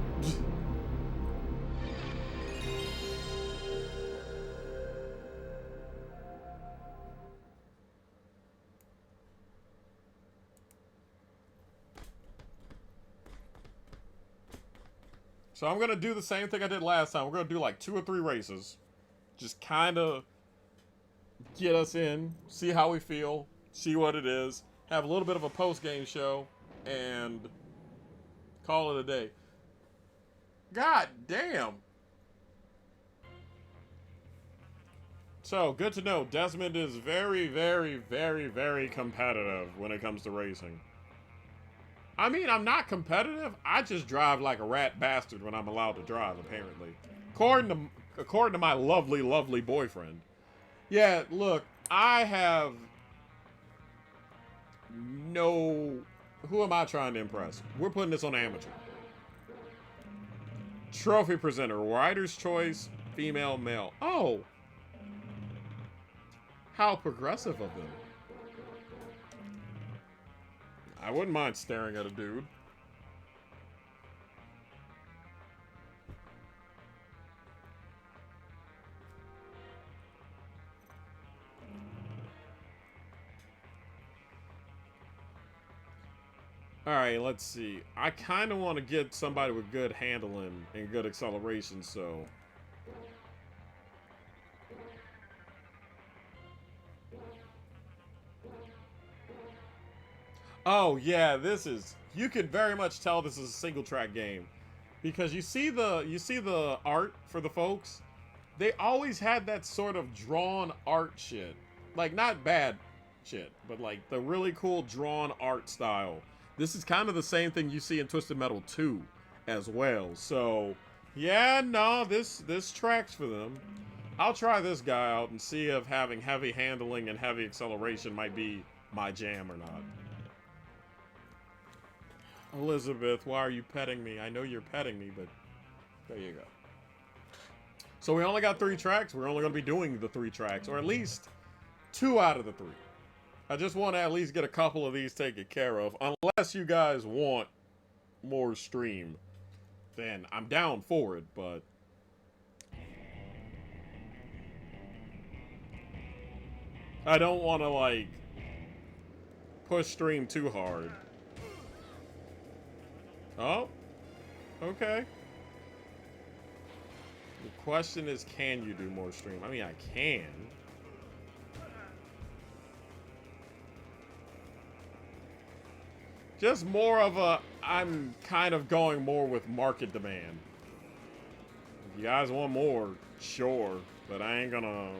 So I'm going to do the same thing I did last time. We're going to do like 2 or 3 races. Just kind of get us in, see how we feel, see what it is, have a little bit of a post-game show, and call it a day. God damn. So, good to know. Desmond is very, very, very, very competitive when it comes to racing. I mean, I'm not competitive. I just drive like a rat bastard when I'm allowed to drive, apparently. According to my lovely, lovely boyfriend. Yeah, look, I have no... Who am I trying to impress? We're putting this on amateur. Trophy presenter, rider's choice, female, male. Oh! How progressive of them. I wouldn't mind staring at a dude. Alright, let's see. I kind of want to get somebody with good handling and good acceleration, so... Oh, yeah, this is... You could very much tell this is a single-track game. Because you see the art for the folks? They always had that sort of drawn art shit. Like, not bad shit, but like the really cool drawn art style. This is kind of the same thing you see in Twisted Metal 2 as well. So, yeah, no, this tracks for them. I'll try this guy out and see if having heavy handling and heavy acceleration might be my jam or not. Elizabeth, why are you petting me? I know you're petting me, but there you go. So we only got 3 tracks. We're only going to be doing the 3 tracks, or at least 2 out of the 3. I just want to at least get a couple of these taken care of. Unless you guys want more stream, then I'm down for it, but... I don't want to, like, push stream too hard. Oh, okay. The question is, can you do more stream? I mean, I can. Just more of a, I'm kind of going more with market demand. If you guys want more, sure, but I ain't gonna...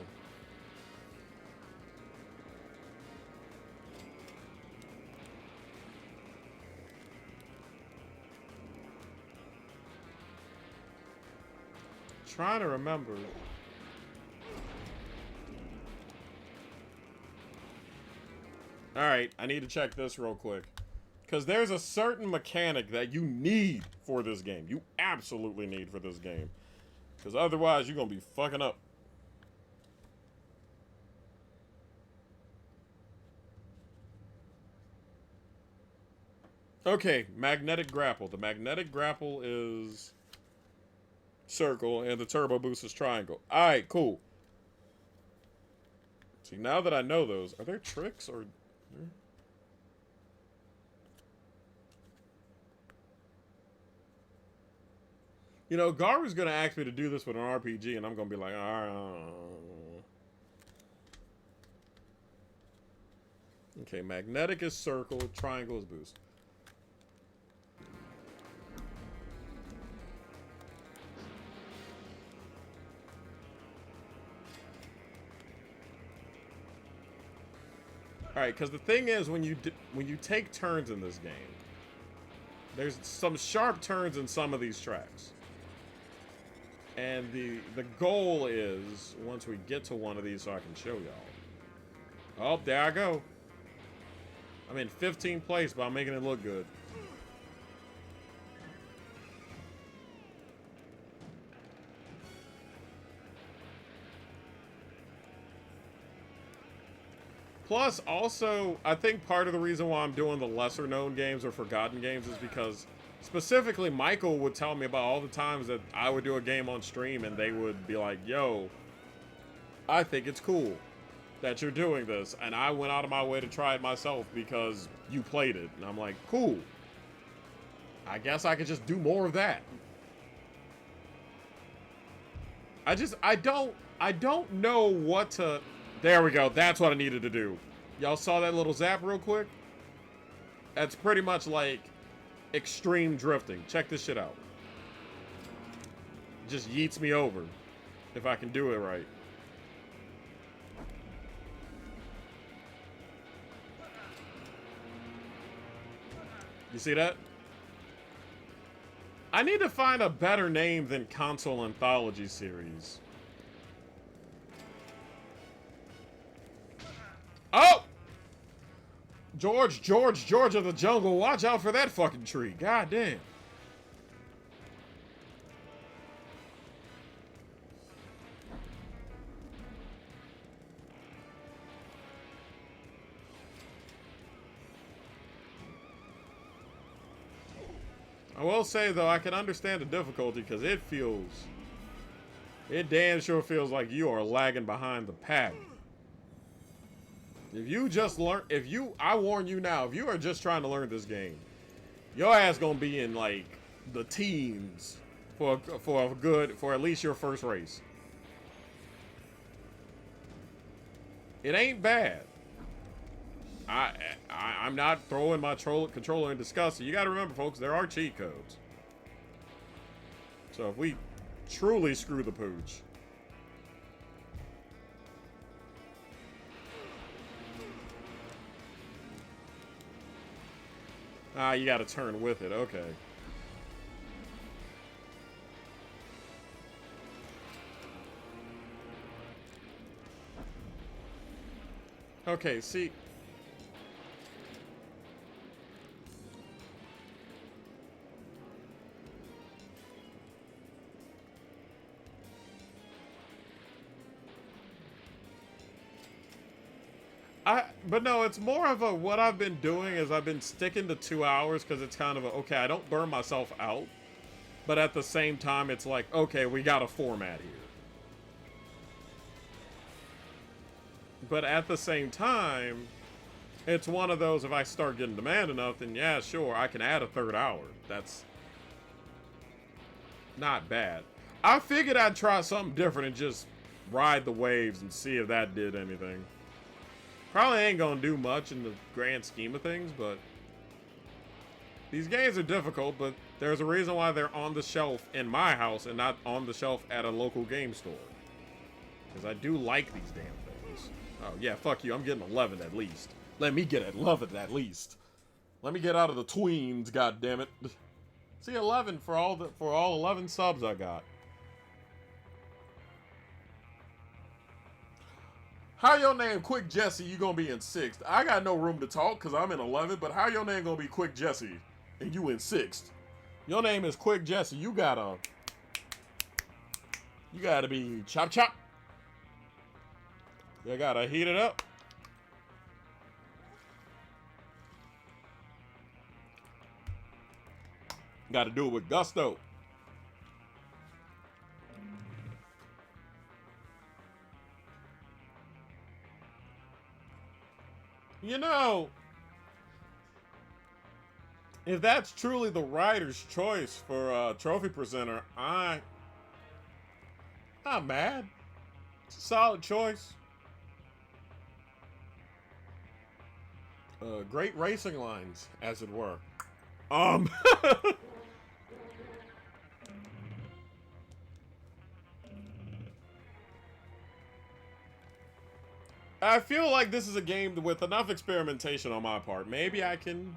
Trying to remember. Alright, I need to check this real quick. Because there's a certain mechanic that you need for this game. You absolutely need for this game. Because otherwise, you're going to be fucking up. Okay, magnetic grapple. The magnetic grapple is... circle, and the turbo boost is triangle. Alright, cool. See, now that I know those, are there tricks or... You know, Garu's gonna ask me to do this with an RPG, and I'm gonna be like, Okay, magnetic is circle, triangle is boost. Alright, because the thing is, when you take turns in this game, there's some sharp turns in some of these tracks. And the goal is, once we get to one of these so I can show y'all. Oh, there I go. I'm in 15th place, but I'm making it look good. Plus, also, I think part of the reason why I'm doing the lesser known games or forgotten games is because specifically Michael would tell me about all the times that I would do a game on stream and they would be like, yo, I think it's cool that you're doing this. And I went out of my way to try it myself because you played it. And I'm like, cool. I guess I could just do more of that. I don't know what to... There we go. That's what I needed to do. Y'all saw that little zap real quick? That's pretty much like extreme drifting. Check this shit out. Just yeets me over. If I can do it right. You see that? I need to find a better name than Console Anthology series. Oh! George of the Jungle, watch out for that fucking tree. God damn. I will say, though, I can understand the difficulty because it damn sure feels like you are lagging behind the pack. If you just learn, I warn you now, if you are just trying to learn this game, your ass gonna be in, like, the teens for at least your first race. It ain't bad. I'm not throwing my controller in disgust. You gotta remember, folks, there are cheat codes. So if we truly screw the pooch, you gotta turn with it, okay. Okay, see. But no, it's more of a, what I've been doing is I've been sticking to 2 hours because it's kind of a, okay, I don't burn myself out. But at the same time, it's like, okay, we got a format here. But at the same time, it's one of those, if I start getting demand enough, then yeah, sure, I can add a 3rd hour. That's not bad. I figured I'd try something different and just ride the waves and see if that did anything. Probably ain't gonna do much in the grand scheme of things, but these games are difficult, but there's a reason why they're on the shelf in my house and not on the shelf at a local game store. Because I do like these damn things. Oh, yeah, fuck you. I'm getting 11 at least. Let me get 11 at least. Let me get out of the tweens, goddammit. See, 11 for all 11 subs I got. How your name Quick Jesse, you gonna be in 6th? I got no room to talk because I'm in 11th, but how your name gonna be Quick Jesse and you in 6th? Your name is Quick Jesse. You gotta be chop chop. You gotta heat it up. Gotta do it with gusto. You know, if that's truly the writer's choice for trophy presenter, I'm not mad. It's a solid choice. Great racing lines, as it were. I feel like this is a game with enough experimentation on my part. Maybe I can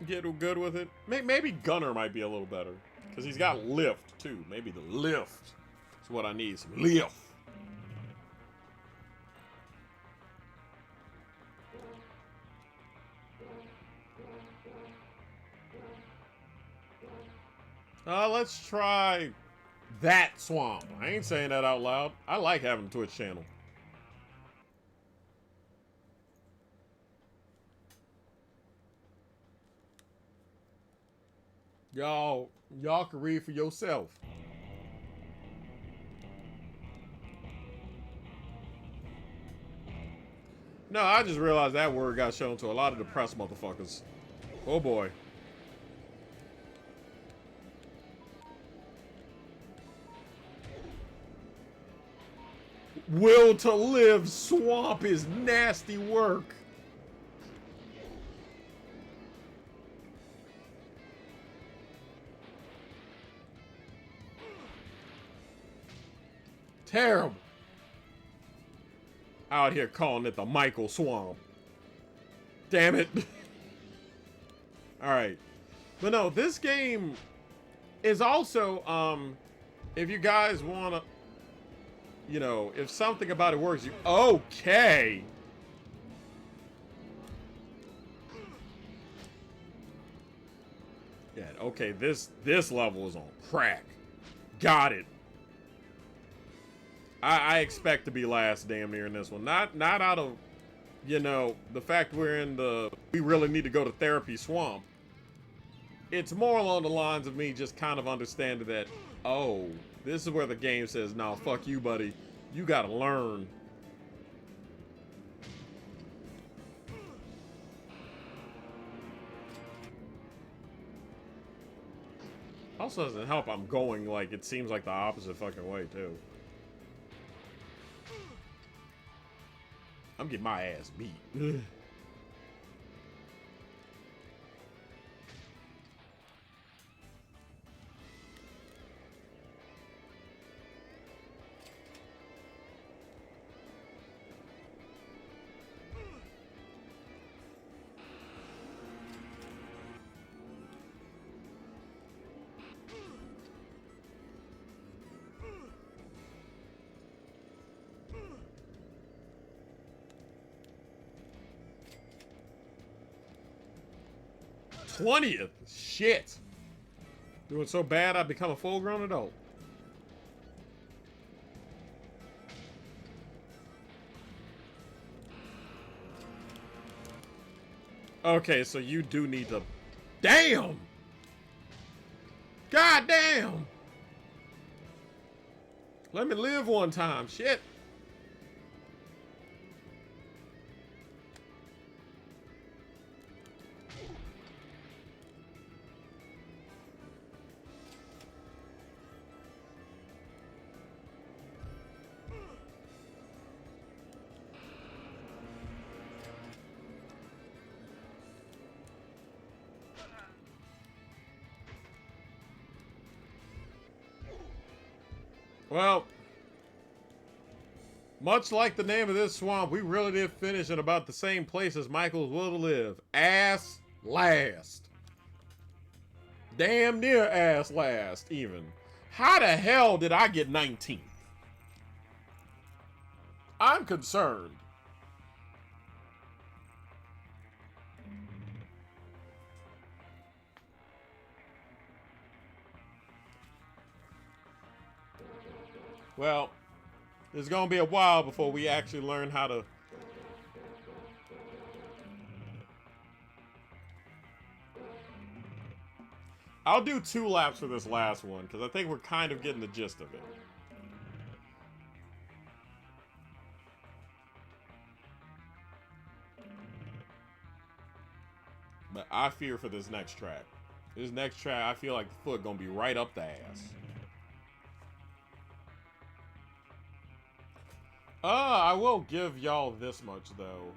get good with it. Maybe Gunner might be a little better. Because he's got lift, too. Maybe the lift is what I need. Some lift. Let's try that swamp. I ain't saying that out loud. I like having a Twitch channel. Y'all can read for yourself. No, I just realized that word got shown to a lot of depressed motherfuckers. Oh boy. Will to live swamp is nasty work. Terrible. Out here calling it the Michael Swamp. Damn it. Alright. But no, this game is also, if you guys want to, you know, if something about it works, you... Okay! Yeah, okay, this level is on crack. Got it. I expect to be last damn near in this one. Not out of, you know, the fact we're in the we really need to go to therapy swamp. It's more along the lines of me just kind of understanding that, oh, this is where the game says, nah, fuck you, buddy. You gotta learn. Also doesn't help I'm going, like, it seems like the opposite fucking way, too. I'm getting my ass beat. 20th. Shit. Doing so bad I become a full-grown adult. Okay, so you do need to... Damn! God damn! Let me live one time. Shit. Well, much like the name of this swamp, we really did finish in about the same place as Michael's will to live. Ass last. Damn near ass last, even. How the hell did I get 19th? I'm concerned. Well, it's gonna be a while before we actually learn how to... I'll do 2 laps for this last one, because I think we're kind of getting the gist of it. But I fear for this next track. This next track, I feel like the foot gonna be right up the ass. I will give y'all this much, though.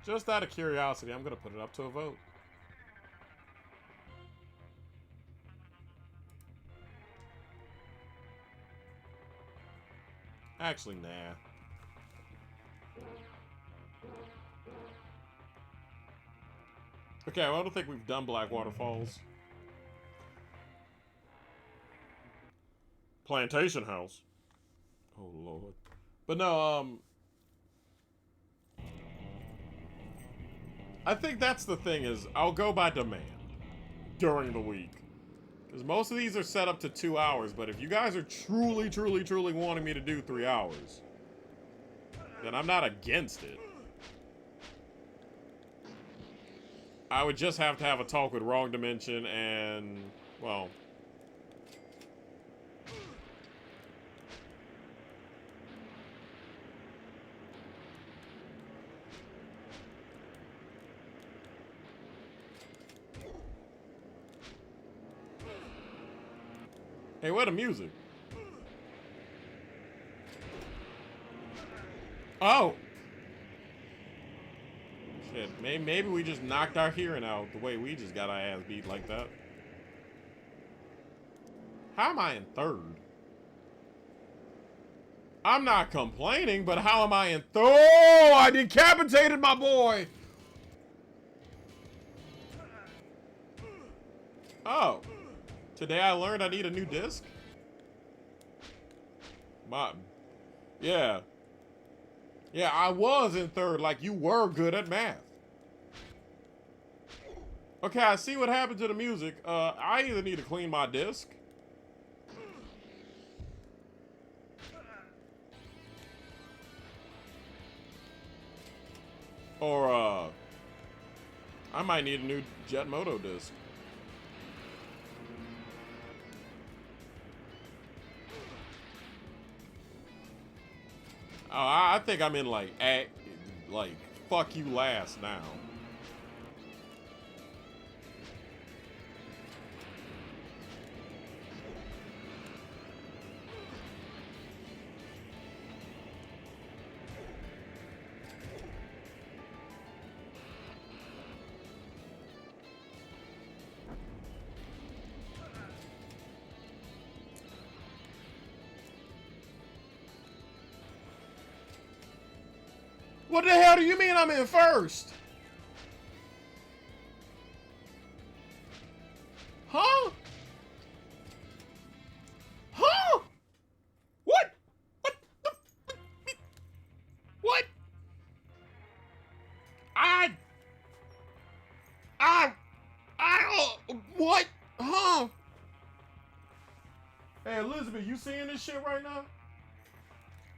Just out of curiosity, I'm gonna put it up to a vote. Actually, nah. Okay, well, I don't think we've done Black Waterfalls. Plantation House. Oh, Lord. But no, I think that's the thing is, I'll go by demand during the week. Because most of these are set up to 2 hours, but if you guys are truly, truly, truly wanting me to do 3 hours, then I'm not against it. I would just have to have a talk with Wrong Dimension and, well... Hey, where the music? Oh! Shit, maybe we just knocked our hearing out the way we just got our ass beat like that. How am I in 3rd? I'm not complaining, but how am I in 3rd? Oh, I decapitated my boy! Oh. Today I learned I need a new disc? Yeah. Yeah, I was in 3rd, like you were good at math. Okay, I see what happened to the music. I either need to clean my disc. Or, I might need a new Jet Moto disc. Oh, I think I'm in like fuck you last now. What the hell do you mean I'm in 1st? Huh? Huh? What? What the? What? What? Huh? Hey, Elizabeth, you seeing this shit right now?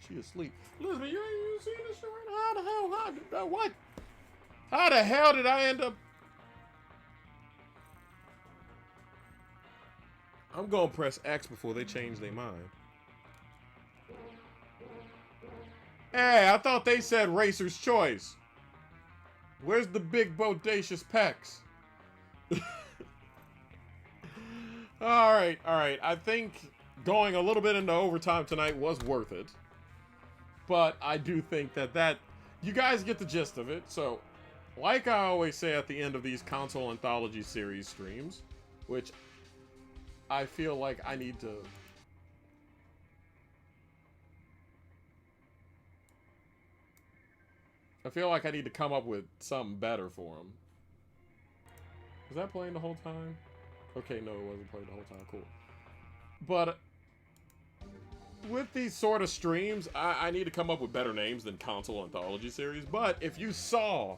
She asleep. Elizabeth, you seeing this shit right now? How the hell? What? How the hell did I end up? I'm gonna press X before they change their mind. Hey, I thought they said Racer's Choice. Where's the big bodacious pecs? Alright. I think going a little bit into overtime tonight was worth it. But I do think that you guys get the gist of it. So, like I always say at the end of these console anthology series streams, which I feel like I need to... I feel like I need to come up with something better for them. Was that playing the whole time? Okay, no, it wasn't playing the whole time. Cool. But with these sort of streams, I need to come up with better names than console anthology series. But if you saw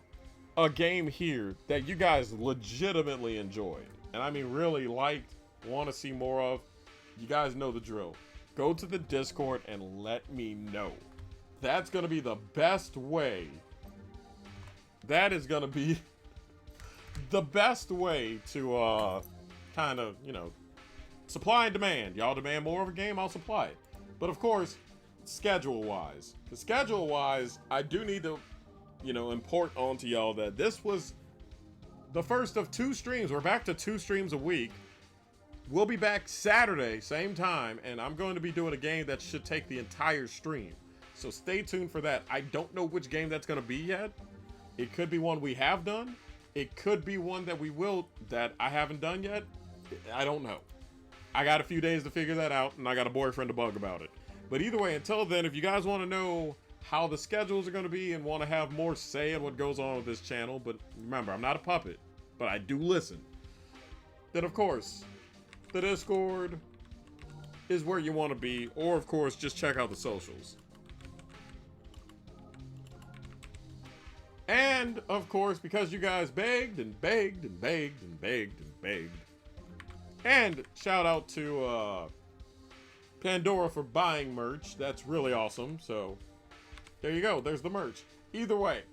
a game here that you guys legitimately enjoyed, and I mean really liked, want to see more of, you guys know the drill. Go to the Discord and let me know. That's going to be the best way. That is going to be the best way to kind of, you know, supply and demand. Y'all demand more of a game, I'll supply it. But of course, schedule-wise. Schedule-wise, I do need to, you know, import onto y'all that this was the first of 2 streams. We're back to 2 streams a week. We'll be back Saturday, same time, and I'm going to be doing a game that should take the entire stream. So stay tuned for that. I don't know which game that's going to be yet. It could be one we have done. It could be one that I haven't done yet. I don't know. I got a few days to figure that out, and I got a boyfriend to bug about it. But either way, until then, if you guys want to know how the schedules are going to be and want to have more say in what goes on with this channel, but remember, I'm not a puppet, but I do listen. Then, of course, the Discord is where you want to be, or, of course, just check out the socials. And, of course, because you guys begged and begged and begged and begged and begged. And shout out to Pandora for buying merch. That's really awesome. So, there you go. There's the merch. Either way,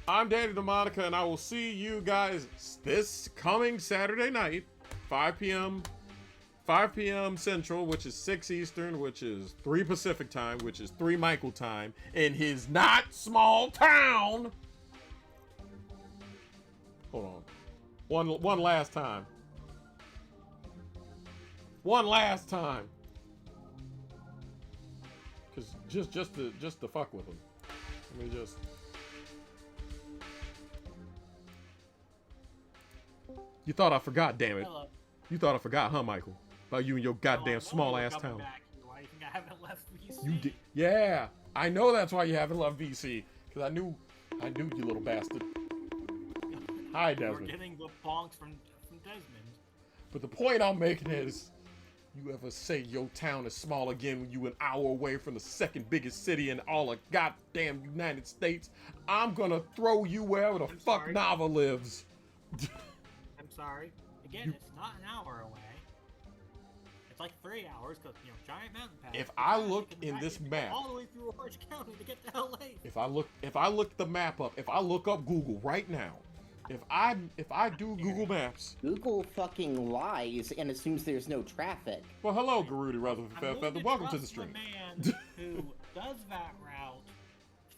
I'm Danny DeMonica, and I will see you guys this coming Saturday night, 5 p.m. Central, which is 6 Eastern, which is 3 Pacific time, which is 3 Michael time, in his not small town. Hold on. One last time. One last time. Cause just to fuck with him. Let me just. You thought I forgot, damn it. Hello. You thought I forgot, huh, Michael? About you and your goddamn Oh, small ass town. Back. Why do you think I haven't left VC? You did. Yeah, I know that's why you haven't left VC. Cause I knew you little bastard. Hi, Desmond. We're getting the bonks from Desmond. But the point I'm making is, you ever say your town is small again when you an hour away from the second biggest city in all of goddamn United States, I'm gonna throw you wherever the fuck sorry. Nava lives. I'm sorry. Again, it's not an hour away. It's like 3 hours because, you know, giant mountain pass. If I look in this map, all the way through Orange County to get to LA. if I look the map up, if I look up Google right now, if I do Google Maps. Google fucking lies and assumes there's no traffic. Well, hello, Garudi Feather. Welcome to the stream. I'm man who does that route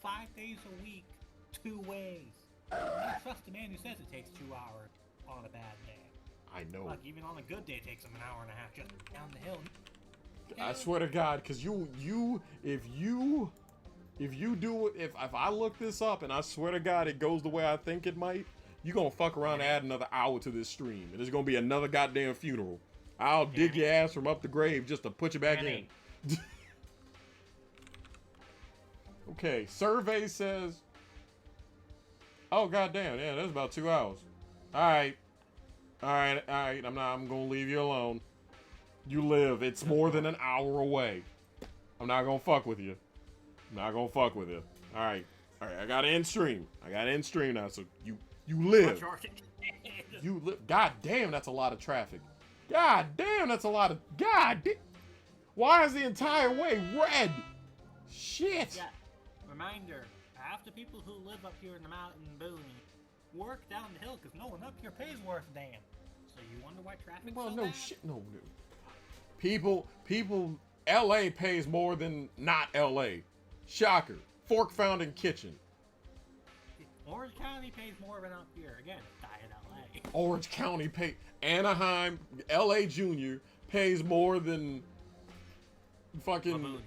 5 days a week, 2 ways. I trust the man who says it takes 2 hours on a bad day. I know. Look, even on a good day, it takes him an hour and a half just down the hill. I swear to God, because if I look this up and I swear to God it goes the way I think it might, you gonna fuck around and add another hour to this stream, and it's gonna be another goddamn funeral. I'll dig your ass from up the grave just to put you back in. Okay, survey says. Oh goddamn, yeah, that's about 2 hours. All right. I'm gonna leave you alone. You live. It's more than an hour away. I'm not gonna fuck with you. All right. I got to end stream. Now, so you live. You live. God damn, that's a lot of traffic. God damn, that's a lot of. God damn. Why is the entire way red? Shit. Yeah. Reminder: half the people who live up here in the mountain boony work down the hill because no one up here pays worth a damn. So you wonder why traffic's Well, so no bad? shit, no. People, L.A. pays more than not L.A. Shocker. Fork found in kitchen. Orange County pays more than up here. Again, diet LA. Orange County pay. Anaheim, L.A. Junior pays more than fucking Baboon.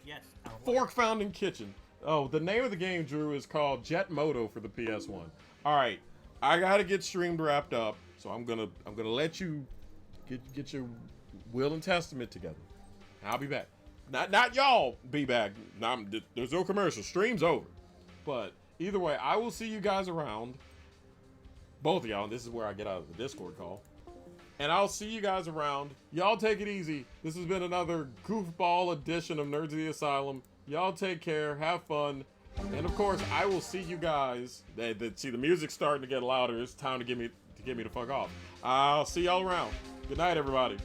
Yes. Fork found in kitchen. Oh, the name of the game, Drew, is called Jet Moto for the PS1. All right, I gotta get streamed wrapped up, so I'm gonna let you get your will and testament together. I'll be back. Not y'all be back. There's no commercial. Stream's over. But either way, I will see you guys around. Both of y'all. This is where I get out of the Discord call. And I'll see you guys around. Y'all take it easy. This has been another goofball edition of Nerds of the Asylum. Y'all take care. Have fun. And of course, I will see you guys. See, the music's starting to get louder. It's time to get me the fuck off. I'll see y'all around. Good night, everybody.